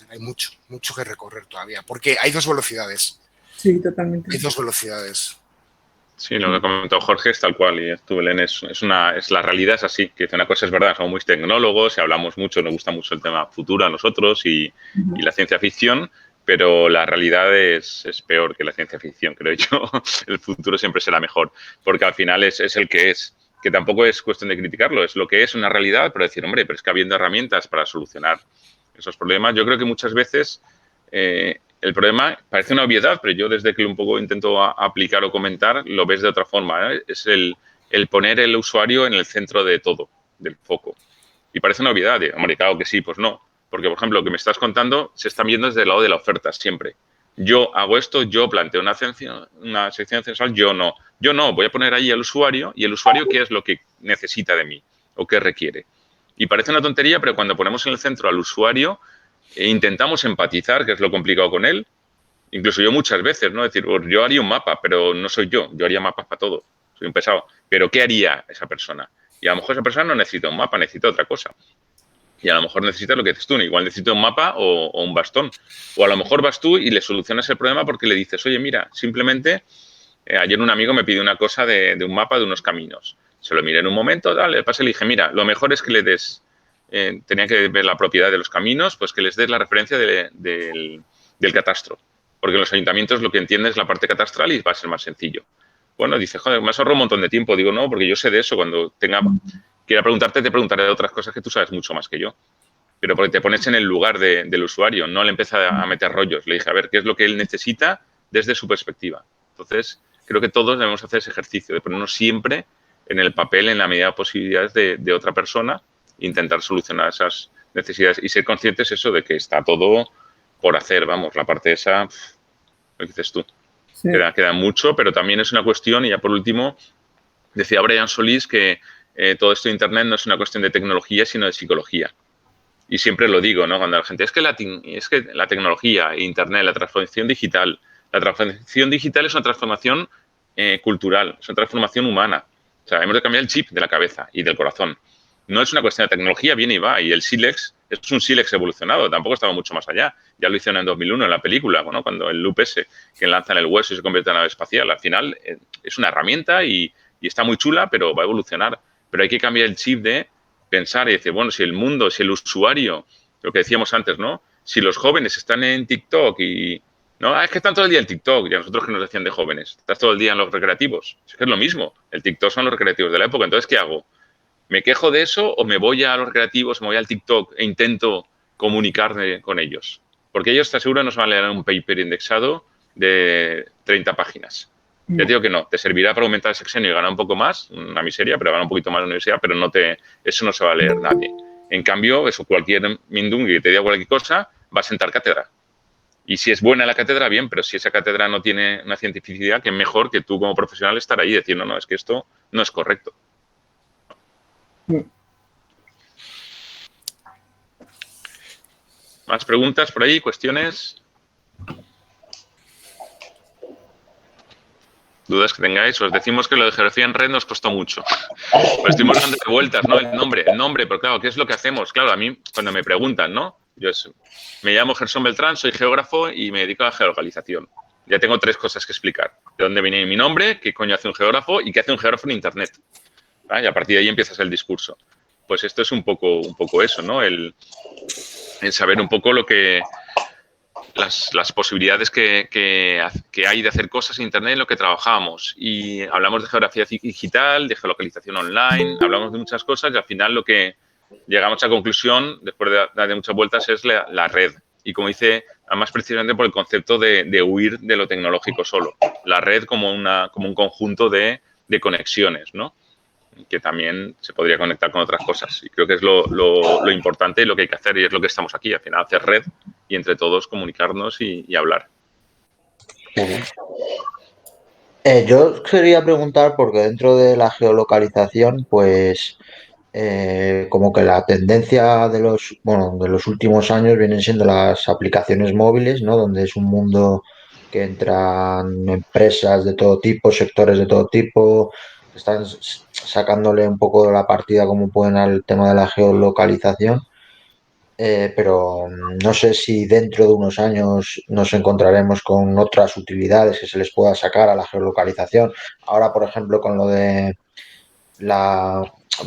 hay mucho que recorrer todavía, porque hay dos velocidades. Sí, totalmente. Hay dos velocidades. Sí, lo que ha comentado Jorge es tal cual, y tú, Belén, es la realidad es así, que una cosa es verdad, somos muy tecnólogos y hablamos mucho, nos gusta mucho el tema futuro a nosotros y la ciencia ficción, pero la realidad es peor que la ciencia ficción, creo yo. El futuro siempre será mejor, porque al final es el que es, que tampoco es cuestión de criticarlo, es lo que es una realidad, pero decir, hombre, pero es que habiendo herramientas para solucionar esos problemas, yo creo que muchas veces el problema parece una obviedad, pero yo desde que un poco intento aplicar o comentar, lo ves de otra forma, ¿eh? Es el poner el usuario en el centro de todo, del foco. Y parece una obviedad, hombre, claro que sí, pues no. Porque, por ejemplo, lo que me estás contando se está viendo desde el lado de la oferta, siempre. Yo hago esto, yo planteo una sección censal, yo no. Yo no, voy a poner ahí al usuario, y el usuario qué es lo que necesita de mí o qué requiere. Y parece una tontería, pero cuando ponemos en el centro al usuario, intentamos empatizar, que es lo complicado con él. Incluso yo muchas veces, ¿no? Es decir, yo haría un mapa, pero no soy yo haría mapas para todo. Soy un pesado. Pero ¿qué haría esa persona? Y a lo mejor esa persona no necesita un mapa, necesita otra cosa. Y a lo mejor necesita lo que dices tú, igual necesita un mapa o un bastón. O a lo mejor vas tú y le solucionas el problema porque le dices, oye, mira, simplemente ayer un amigo me pidió una cosa de un mapa de unos caminos. Se lo miré en un momento, le pasé y le dije, mira, lo mejor es que le des, tenía que ver la propiedad de los caminos, pues que les des la referencia del catastro. Porque en los ayuntamientos lo que entienden es la parte catastral y va a ser más sencillo. Bueno, dice, joder, me has ahorrado un montón de tiempo. Digo, no, porque yo sé de eso. Cuando quiera preguntarte, te preguntaré de otras cosas que tú sabes mucho más que yo. Pero porque te pones en el lugar del usuario, no le empieza a meter rollos. Le dije, a ver, ¿qué es lo que él necesita desde su perspectiva? Entonces, creo que todos debemos hacer ese ejercicio de ponernos siempre en el papel, en la medida de posibilidades de otra persona, e intentar solucionar esas necesidades y ser conscientes eso de que está todo por hacer, vamos, la parte esa, lo que dices tú. Sí. Queda mucho, pero también es una cuestión, y ya por último, decía Brian Solís que todo esto de Internet no es una cuestión de tecnología, sino de psicología. Y siempre lo digo, ¿no? Cuando la gente, es que la tecnología, Internet, la transformación digital es una transformación cultural, es una transformación humana. O sea, hemos de cambiar el chip de la cabeza y del corazón. No es una cuestión de tecnología, viene y va. Y el sílex es un sílex evolucionado, tampoco estaba mucho más allá. Ya lo hicieron en 2001 en la película, ¿no? Cuando el loop ese, que lanzan el hueso y se convierte en nave espacial. Al final es una herramienta y está muy chula, pero va a evolucionar. Pero hay que cambiar el chip de pensar y decir, bueno, si el mundo, si el usuario, lo que decíamos antes, ¿no? Si los jóvenes están en TikTok y, no, es que están todo el día en TikTok, y a nosotros que nos decían de jóvenes, estás todo el día en los recreativos. Es que es lo mismo, el TikTok son los recreativos de la época, entonces, ¿qué hago? ¿Me quejo de eso o me voy a los recreativos, me voy al TikTok e intento comunicarme con ellos? Porque ellos, te aseguro, nos van a leer un paper indexado de 30 páginas. Ya te digo que no, te servirá para aumentar el sexenio y ganar un poco más, una miseria, pero ganar un poquito más en la universidad, pero eso no se va a leer nadie. En cambio, eso cualquier mindungui que te diga cualquier cosa va a sentar cátedra. Y si es buena la cátedra, bien, pero si esa cátedra no tiene una cientificidad, que es mejor que tú como profesional estar ahí diciendo, no, es que esto no es correcto. ¿Más preguntas por ahí? ¿Cuestiones? ¿Dudas que tengáis? Os decimos que lo de geografía en red nos costó mucho. Pues estuvimos dando vueltas, ¿no? El nombre, pero claro, ¿qué es lo que hacemos? Claro, a mí, cuando me preguntan, ¿no? Me llamo Gerson Beltrán, soy geógrafo y me dedico a la geolocalización. Ya tengo 3 cosas que explicar. De dónde viene mi nombre, qué coño hace un geógrafo y qué hace un geógrafo en Internet. ¿Vale? Y a partir de ahí empiezas el discurso. Pues esto es un poco eso, ¿no? El saber un poco lo que... Las posibilidades que hay de hacer cosas en Internet en lo que trabajamos. Y hablamos de geografía digital, de geolocalización online, hablamos de muchas cosas y al final lo que llegamos a conclusión, después de dar muchas vueltas, es la red. Y como dice, más precisamente por el concepto de huir de lo tecnológico solo. La red como un conjunto de conexiones, ¿no? Que también se podría conectar con otras cosas. Y creo que es lo importante y lo que hay que hacer y es lo que estamos aquí, al final, hacer red y entre todos comunicarnos y hablar. Yo quería preguntar, porque dentro de la geolocalización, pues como que la tendencia de los últimos años vienen siendo las aplicaciones móviles, ¿no? Donde es un mundo que entran empresas de todo tipo, sectores de todo tipo, que están sacándole un poco de la partida como pueden al tema de la geolocalización. Pero no sé si dentro de unos años nos encontraremos con otras utilidades que se les pueda sacar a la geolocalización. Ahora, por ejemplo, con lo de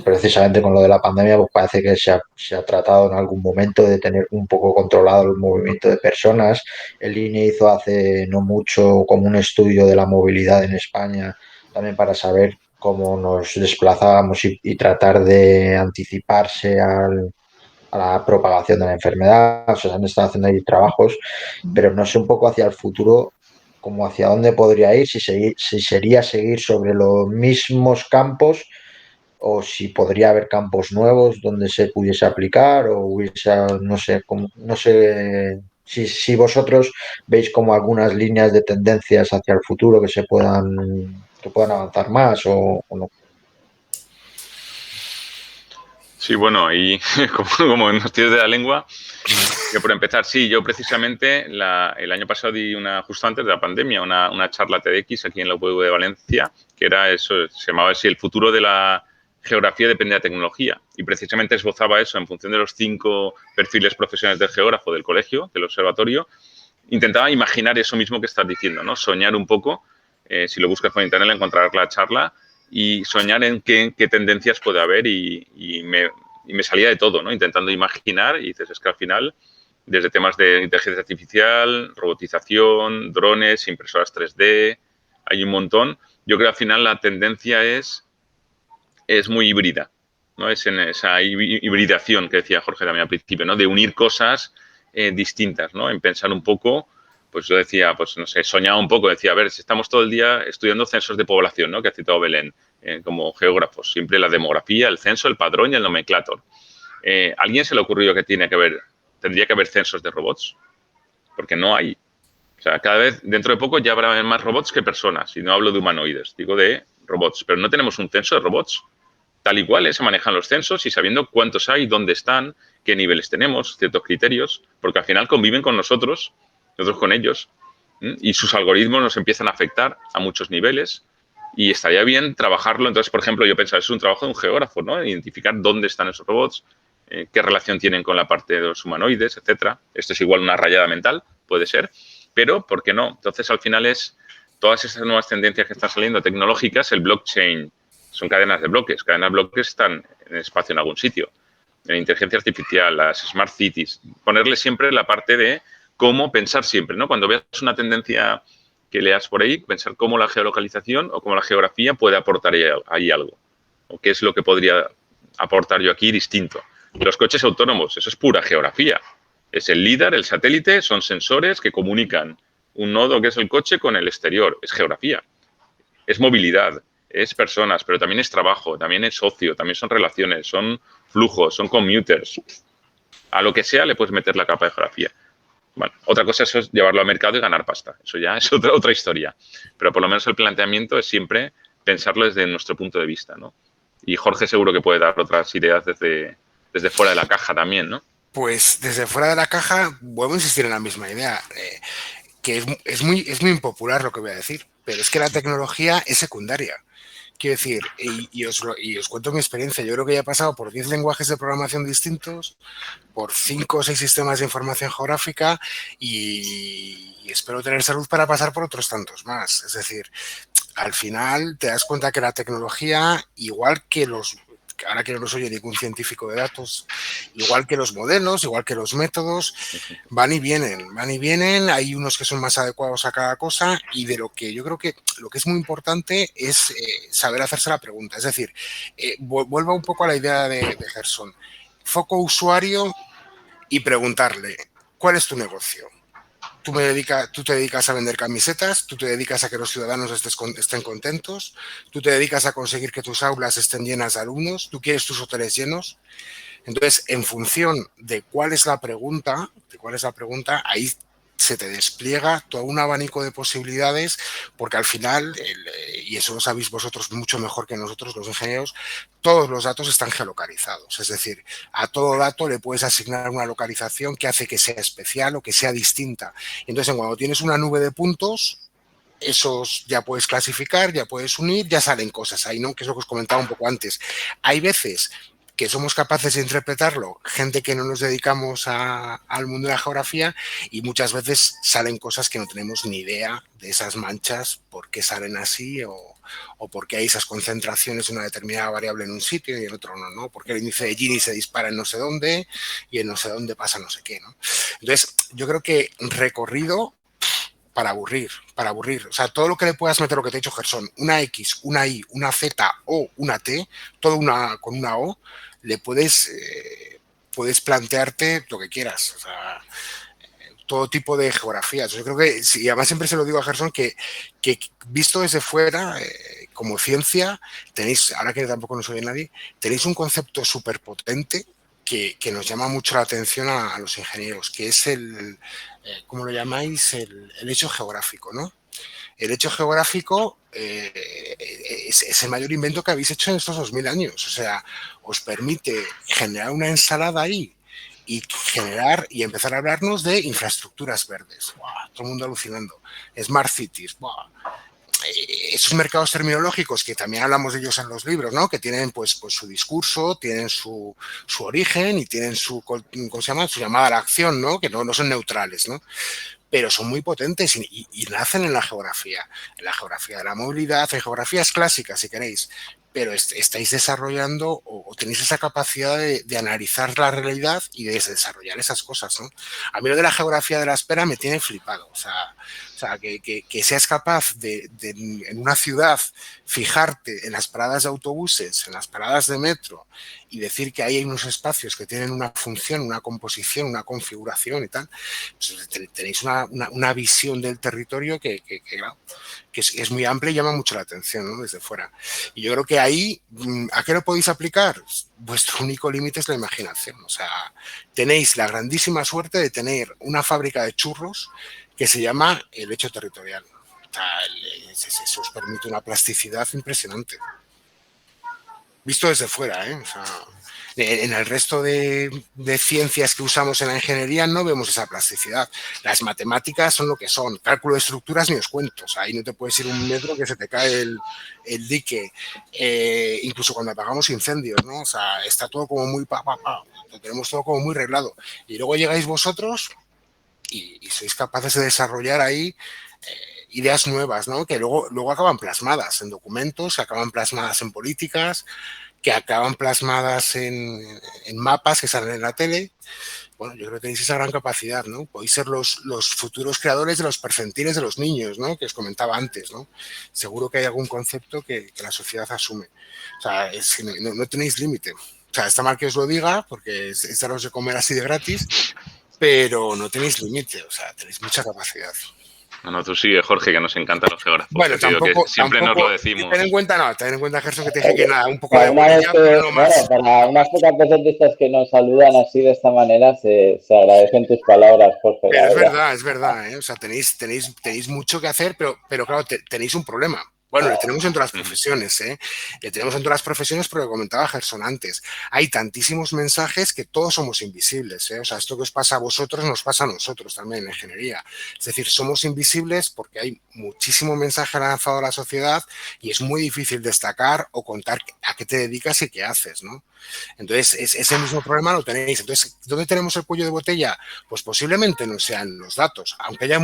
precisamente con lo de la pandemia, pues parece que se ha tratado en algún momento de tener un poco controlado el movimiento de personas. El INE hizo hace no mucho como un estudio de la movilidad en España, también para saber cómo nos desplazábamos y tratar de anticiparse a la propagación de la enfermedad. O sea, se han estado haciendo ahí trabajos, pero no sé un poco hacia el futuro, como hacia dónde podría ir, si sería seguir sobre los mismos campos o si podría haber campos nuevos donde se pudiese aplicar o hubiese, no sé, no sé si vosotros veis como algunas líneas de tendencias hacia el futuro que puedan avanzar más o no. Sí, bueno, y como nos tienes de la lengua, que por empezar, sí, yo precisamente el año pasado di justo antes de la pandemia, una charla TEDx aquí en la UPV de Valencia, que era eso, se llamaba así, el futuro de la geografía depende de la tecnología. Y precisamente esbozaba eso en función de los 5 perfiles profesionales del geógrafo del colegio, del observatorio. Intentaba imaginar eso mismo que estás diciendo, ¿no? Soñar un poco, si lo buscas por internet, encontrar la charla y soñar en qué tendencias puede haber y me salía de todo, ¿no? Intentando imaginar y dices, es que al final, desde temas de inteligencia artificial, robotización, drones, impresoras 3D, hay un montón. Yo creo que al final la tendencia es muy híbrida, ¿no? Es en esa hibridación que decía Jorge también al principio, ¿no? De unir cosas distintas, ¿no? En pensar un poco, pues yo decía, pues no sé, soñaba un poco, decía, a ver, si estamos todo el día estudiando censos de población, ¿no? Que ha citado Belén, como geógrafos, siempre la demografía, el censo, el padrón y el nomenclator. ¿A alguien se le ocurrió que tendría que haber censos de robots? Porque no hay. O sea, cada vez, dentro de poco ya habrá más robots que personas, y no hablo de humanoides, digo de robots, pero no tenemos un censo de robots. Tal y cual, se manejan los censos y sabiendo cuántos hay, dónde están, qué niveles tenemos, ciertos criterios, porque al final conviven con nosotros con ellos, y sus algoritmos nos empiezan a afectar a muchos niveles y estaría bien trabajarlo. Entonces, por ejemplo, yo pensaba, es un trabajo de un geógrafo, ¿no? Identificar dónde están esos robots, qué relación tienen con la parte de los humanoides, etcétera. Esto es igual una rayada mental, puede ser, pero ¿por qué no? Entonces, al final es todas esas nuevas tendencias que están saliendo tecnológicas, el blockchain, son cadenas de bloques. Cadenas de bloques están en el espacio en algún sitio. En inteligencia artificial, las smart cities. Ponerle siempre la parte de cómo pensar siempre, ¿no? Cuando veas una tendencia que leas por ahí, pensar cómo la geolocalización o cómo la geografía puede aportar ahí algo. O qué es lo que podría aportar yo aquí distinto. Los coches autónomos, eso es pura geografía. Es el LIDAR, el satélite, son sensores que comunican un nodo que es el coche con el exterior. Es geografía. Es movilidad. Es personas, pero también es trabajo, también es ocio, también son relaciones, son flujos, son commuters. A lo que sea le puedes meter la capa de geografía. Bueno, otra cosa es llevarlo al mercado y ganar pasta. Eso ya es otra historia. Pero por lo menos el planteamiento es siempre pensarlo desde nuestro punto de vista, ¿no? Y Jorge seguro que puede dar otras ideas desde fuera de la caja también, ¿no? Pues desde fuera de la caja vuelvo a insistir en la misma idea, que es muy impopular lo que voy a decir, pero es que la tecnología es secundaria. Quiero decir, y os cuento mi experiencia, yo creo que ya he pasado por 10 lenguajes de programación distintos, por 5 o 6 sistemas de información geográfica y espero tener salud para pasar por otros tantos más. Es decir, al final te das cuenta que la tecnología, igual que ahora que no soy ningún científico de datos, igual que los modelos, igual que los métodos, van y vienen, hay unos que son más adecuados a cada cosa y de lo que yo creo que lo que es muy importante es saber hacerse la pregunta. Es decir, vuelvo un poco a la idea de Gerson. Foco usuario y preguntarle, ¿cuál es tu negocio? Tú te dedicas a vender camisetas, tú te dedicas a que los ciudadanos estén contentos, tú te dedicas a conseguir que tus aulas estén llenas de alumnos, tú quieres tus hoteles llenos. Entonces, en función de cuál es la pregunta, ahí se te despliega todo un abanico de posibilidades, porque al final, y eso lo sabéis vosotros mucho mejor que nosotros los ingenieros, todos los datos están geolocalizados. Es decir, a todo dato le puedes asignar una localización que hace que sea especial o que sea distinta. Entonces, cuando tienes una nube de puntos, esos ya puedes clasificar, ya puedes unir, ya salen cosas ahí, ¿no? Que es lo que os comentaba un poco antes. Hay veces que somos capaces de interpretarlo, gente que no nos dedicamos al mundo de la geografía, y muchas veces salen cosas que no tenemos ni idea de esas manchas, por qué salen así o por qué hay esas concentraciones de una determinada variable en un sitio y en otro no, porque el índice de Gini se dispara en no sé dónde y en no sé dónde pasa no sé qué, ¿no? Entonces, yo creo que recorrido para aburrir. O sea, todo lo que le puedas meter, lo que te he dicho, Gerson, una X, una Y, una Z o una T, todo con una O, le puedes plantearte lo que quieras. O sea, todo tipo de geografías. Yo creo que, sí, además siempre se lo digo a Gerson, que visto desde fuera, como ciencia, tenéis, ahora que tampoco nos oye nadie, tenéis un concepto súper potente que nos llama mucho la atención a los ingenieros, que es ¿cómo lo llamáis? El hecho geográfico, ¿no? El hecho geográfico es el mayor invento que habéis hecho en estos 2000 años. O sea, os permite generar una ensalada ahí y empezar a hablarnos de infraestructuras verdes. ¡Buah! Todo el mundo alucinando. Smart cities. ¡Buah! esos mercados terminológicos que también hablamos de ellos en los libros, ¿no? Que tienen pues su discurso, tienen su origen y tienen ¿cómo se llama? Su llamada a la acción, ¿no? Que no son neutrales, ¿no? Pero son muy potentes y nacen en la geografía de la movilidad, en geografías clásicas, si queréis, pero estáis desarrollando o tenéis esa capacidad de analizar la realidad y de desarrollar esas cosas, ¿no? A mí lo de la geografía de la espera me tiene flipado, o sea que seas capaz de en una ciudad fijarte en las paradas de autobuses, en las paradas de metro y decir que ahí hay unos espacios que tienen una función, una composición, una configuración y tal, pues tenéis una visión del territorio que es muy amplia y llama mucho la atención, ¿no? Desde fuera. Y yo creo que ahí, ¿a qué lo podéis aplicar? Vuestro único límite es la imaginación. O sea, tenéis la grandísima suerte de tener una fábrica de churros que se llama el hecho territorial. O sea, eso os permite una plasticidad impresionante. Visto desde fuera, ¿eh? O sea, en el resto de ciencias que usamos en la ingeniería no vemos esa plasticidad. Las matemáticas son lo que son. Cálculo de estructuras ni os cuento. O sea, ahí no te puedes ir un metro que se te cae el dique. Incluso cuando apagamos incendios, ¿no? O sea, está todo como muy lo tenemos todo como muy reglado. Y luego llegáis vosotros y sois capaces de desarrollar ahí ideas nuevas, ¿no? Que luego acaban plasmadas en documentos, que acaban plasmadas en políticas, que acaban plasmadas en mapas que salen en la tele. Bueno, yo creo que tenéis esa gran capacidad, ¿no? Podéis ser los futuros creadores de los percentiles de los niños, ¿no? Que os comentaba antes, ¿no? Seguro que hay algún concepto que la sociedad asume. O sea, es que no tenéis límite. O sea, está mal que os lo diga, porque es daros de comer así de gratis, pero no tenéis límite. O sea, tenéis mucha capacidad. No, tú sigue, Jorge, que nos encantan los geógrafos. Bueno, tampoco, que siempre nos lo decimos. Ten en cuenta, Gerson, que te dije que nada, un poco para de una vez que, no más. bueno, para unas pocas veces de estas que nos saludan así de esta manera, se agradecen tus palabras, Jorge. Pero es verdad, ¿eh? O sea, tenéis mucho que hacer, pero claro, tenéis un problema. Bueno, le tenemos en todas las profesiones, ¿eh? Le tenemos en todas las profesiones porque comentaba Gerson antes. Hay tantísimos mensajes que todos somos invisibles, ¿eh? O sea, esto que os pasa a vosotros nos pasa a nosotros también en la ingeniería. Es decir, somos invisibles porque hay muchísimo mensaje lanzado a la sociedad y es muy difícil destacar o contar a qué te dedicas y qué haces, ¿no? Entonces, ese mismo problema lo tenéis. Entonces, ¿dónde tenemos el cuello de botella? Pues posiblemente no sean los datos, aunque haya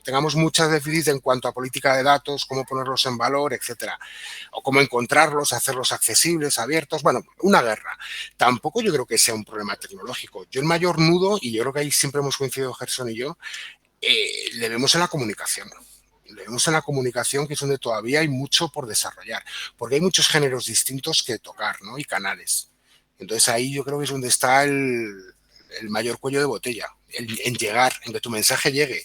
tengamos muchas déficits en cuanto a política de datos, cómo ponerlos en valor, etcétera, o cómo encontrarlos, hacerlos accesibles, abiertos. Bueno, una guerra. Tampoco yo creo que sea un problema tecnológico. Yo el mayor nudo, y yo creo que ahí siempre hemos coincidido Gerson y yo, le vemos en la comunicación. Le vemos en la comunicación, que es donde todavía hay mucho por desarrollar, porque hay muchos géneros distintos que tocar, ¿no? Y canales. Entonces ahí yo creo que es donde está el mayor cuello de botella, en llegar, en que tu mensaje llegue.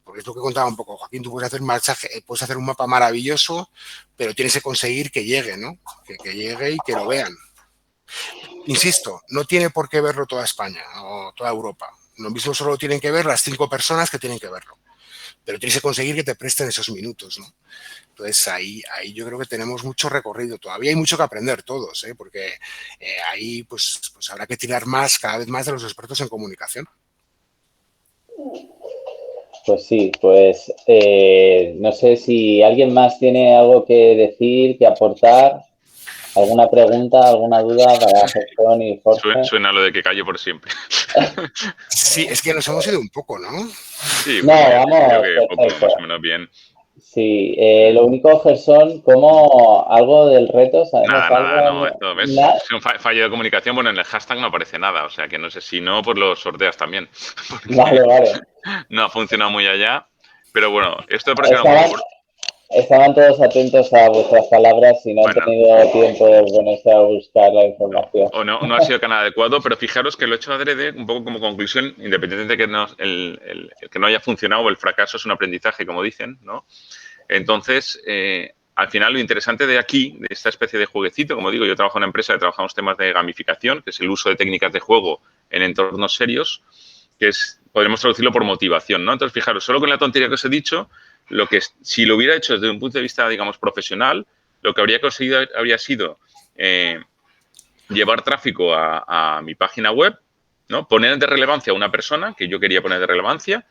Porque es lo que contaba un poco Joaquín, tú puedes hacer un mapa maravilloso, pero tienes que conseguir que llegue, ¿no? Que llegue y que lo vean. Insisto, no tiene por qué verlo toda España o toda Europa. Lo mismo solo tienen que ver las 5 personas que tienen que verlo. Pero tienes que conseguir que te presten esos minutos, ¿no? Entonces ahí yo creo que tenemos mucho recorrido. Todavía hay mucho que aprender todos, ¿eh? Porque ahí pues habrá que tirar cada vez más de los expertos en comunicación. Pues sí, pues no sé si alguien más tiene algo que decir, que aportar, alguna pregunta, alguna duda para Gerson y Jorge. Suena lo de que calle por siempre. Sí, es que nos hemos ido un poco, ¿no? Sí, no, vamos, creo que poco, más o menos bien. Sí, lo único, Gerson, como algo del reto, ¿sabemos Nada, algo? no, esto ves, Nada. es un fallo de comunicación. Bueno, en el hashtag no aparece nada, o sea que no sé si no, pues lo sorteas también. Vale. No ha funcionado muy allá, pero bueno, esto parece un poco... Estaban todos atentos a vuestras palabras y no han tenido tiempo de ponerse a buscar la información. No ha sido el canal adecuado, pero fijaros que lo he hecho adrede, un poco como conclusión, independientemente de que el que no haya funcionado o el fracaso es un aprendizaje, como dicen, ¿no? Entonces, al final lo interesante de aquí, de esta especie de jueguecito, como digo, yo trabajo en una empresa que trabajamos temas de gamificación, que es el uso de técnicas de juego en entornos serios, que podremos traducirlo por motivación, ¿no? Entonces, fijaros, solo con la tontería que os he dicho, si lo hubiera hecho desde un punto de vista, digamos, profesional, lo que habría conseguido habría sido llevar tráfico a mi página web, ¿no? Poner de relevancia a una persona que yo quería poner de relevancia,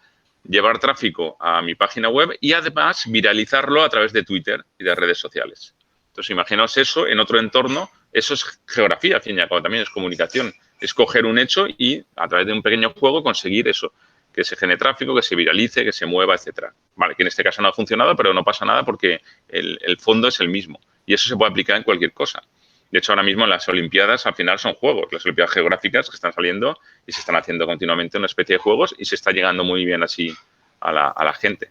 llevar tráfico a mi página web y además viralizarlo a través de Twitter y de redes sociales. Entonces, imaginaos eso en otro entorno. Eso es geografía, al fin y al cabo, también es comunicación. Es coger un hecho y a través de un pequeño juego conseguir eso, que se genere tráfico, que se viralice, que se mueva, etcétera. Vale, que en este caso no ha funcionado, pero no pasa nada porque el fondo es el mismo. Y eso se puede aplicar en cualquier cosa. De hecho, ahora mismo en las Olimpiadas al final son juegos, las Olimpiadas geográficas que están saliendo y se están haciendo continuamente una especie de juegos y se está llegando muy bien así a la gente.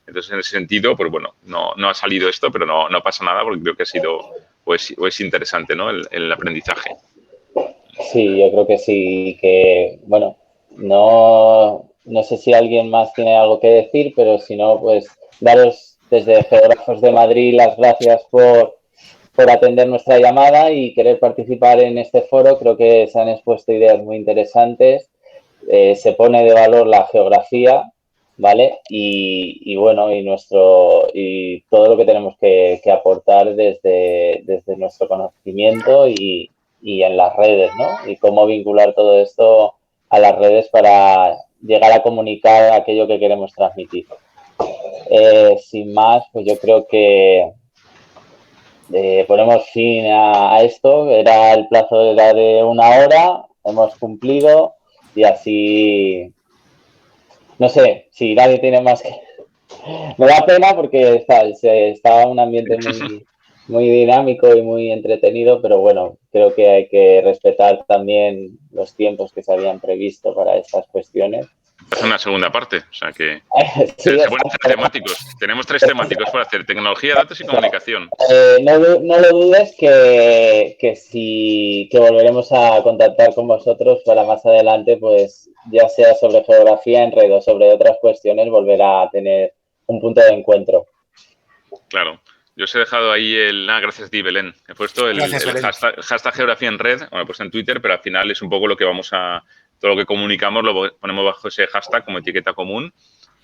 Entonces, en ese sentido, pues bueno, no ha salido esto, pero no pasa nada porque creo que ha sido o es interesante, ¿no? El aprendizaje. Sí, yo creo que sí, que bueno, no sé si alguien más tiene algo que decir, pero si no, pues daros desde Geógrafos de Madrid las gracias por atender nuestra llamada y querer participar en este foro. Creo que se han expuesto ideas muy interesantes. Se pone de valor la geografía, ¿vale? Y bueno, y todo lo que tenemos que aportar desde nuestro conocimiento y en las redes, ¿no? Y cómo vincular todo esto a las redes para llegar a comunicar aquello que queremos transmitir. Sin más, pues yo creo que ponemos fin a esto. Era el plazo de 1 hora, hemos cumplido y así, no sé, si nadie tiene más que... Me da pena porque está un ambiente muy dinámico y muy entretenido, pero bueno, creo que hay que respetar también los tiempos que se habían previsto para estas cuestiones. Es una segunda parte, o sea que Sí, se ponen 3 temáticos. Tenemos 3 temáticos por hacer: tecnología, datos y comunicación. No lo dudes que volveremos a contactar con vosotros para más adelante, pues ya sea sobre geografía en red o sobre otras cuestiones, volverá a tener un punto de encuentro. Claro. Yo os he dejado ahí gracias a ti, Belén. He puesto el hashtag geografía en red, bueno, pues en Twitter, pero al final es un poco lo que todo lo que comunicamos lo ponemos bajo ese hashtag como etiqueta común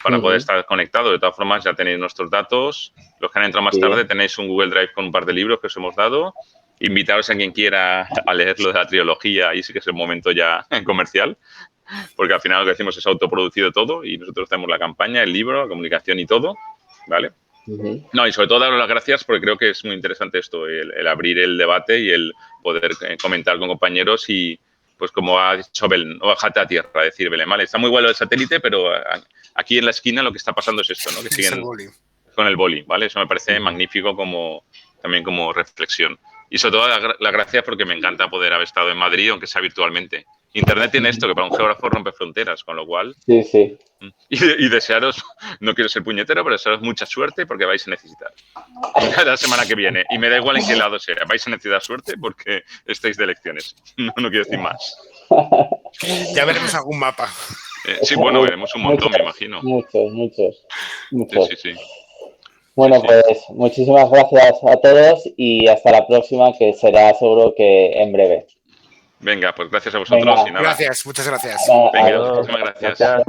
para poder estar conectados. De todas formas, ya tenéis nuestros datos. Los que han entrado más tarde tenéis un Google Drive con un par de libros que os hemos dado. Invitaros a quien quiera a leer lo de la trilogía, ahí sí que es el momento ya comercial, porque al final lo que decimos es autoproducido todo y nosotros tenemos la campaña, el libro, la comunicación y todo, ¿vale? No, y sobre todo daros las gracias porque creo que es muy interesante esto, el abrir el debate y el poder comentar con compañeros y, pues como ha dicho Belén, no bajate a tierra, decir, Belén, vale, está muy bueno el satélite, pero aquí en la esquina lo que está pasando es esto, ¿no? Que siguen con el boli, ¿vale? Eso me parece magnífico también como reflexión. Y sobre todo las gracias porque me encanta poder haber estado en Madrid, aunque sea virtualmente. Internet tiene esto, que para un geógrafo rompe fronteras, con lo cual... Sí. Y desearos, no quiero ser puñetero, pero desearos mucha suerte porque vais a necesitar. La semana que viene, y me da igual en qué lado sea, vais a necesitar suerte porque estáis de elecciones. No quiero decir más. Ya veremos algún mapa. Sí, bueno, veremos un montón, me imagino. Muchos. Sí. Bueno, pues muchísimas gracias a todos y hasta la próxima, que será seguro que en breve. Venga, pues gracias a vosotros. Venga. Y nada. Gracias, muchas gracias. Venga, muchísimas gracias.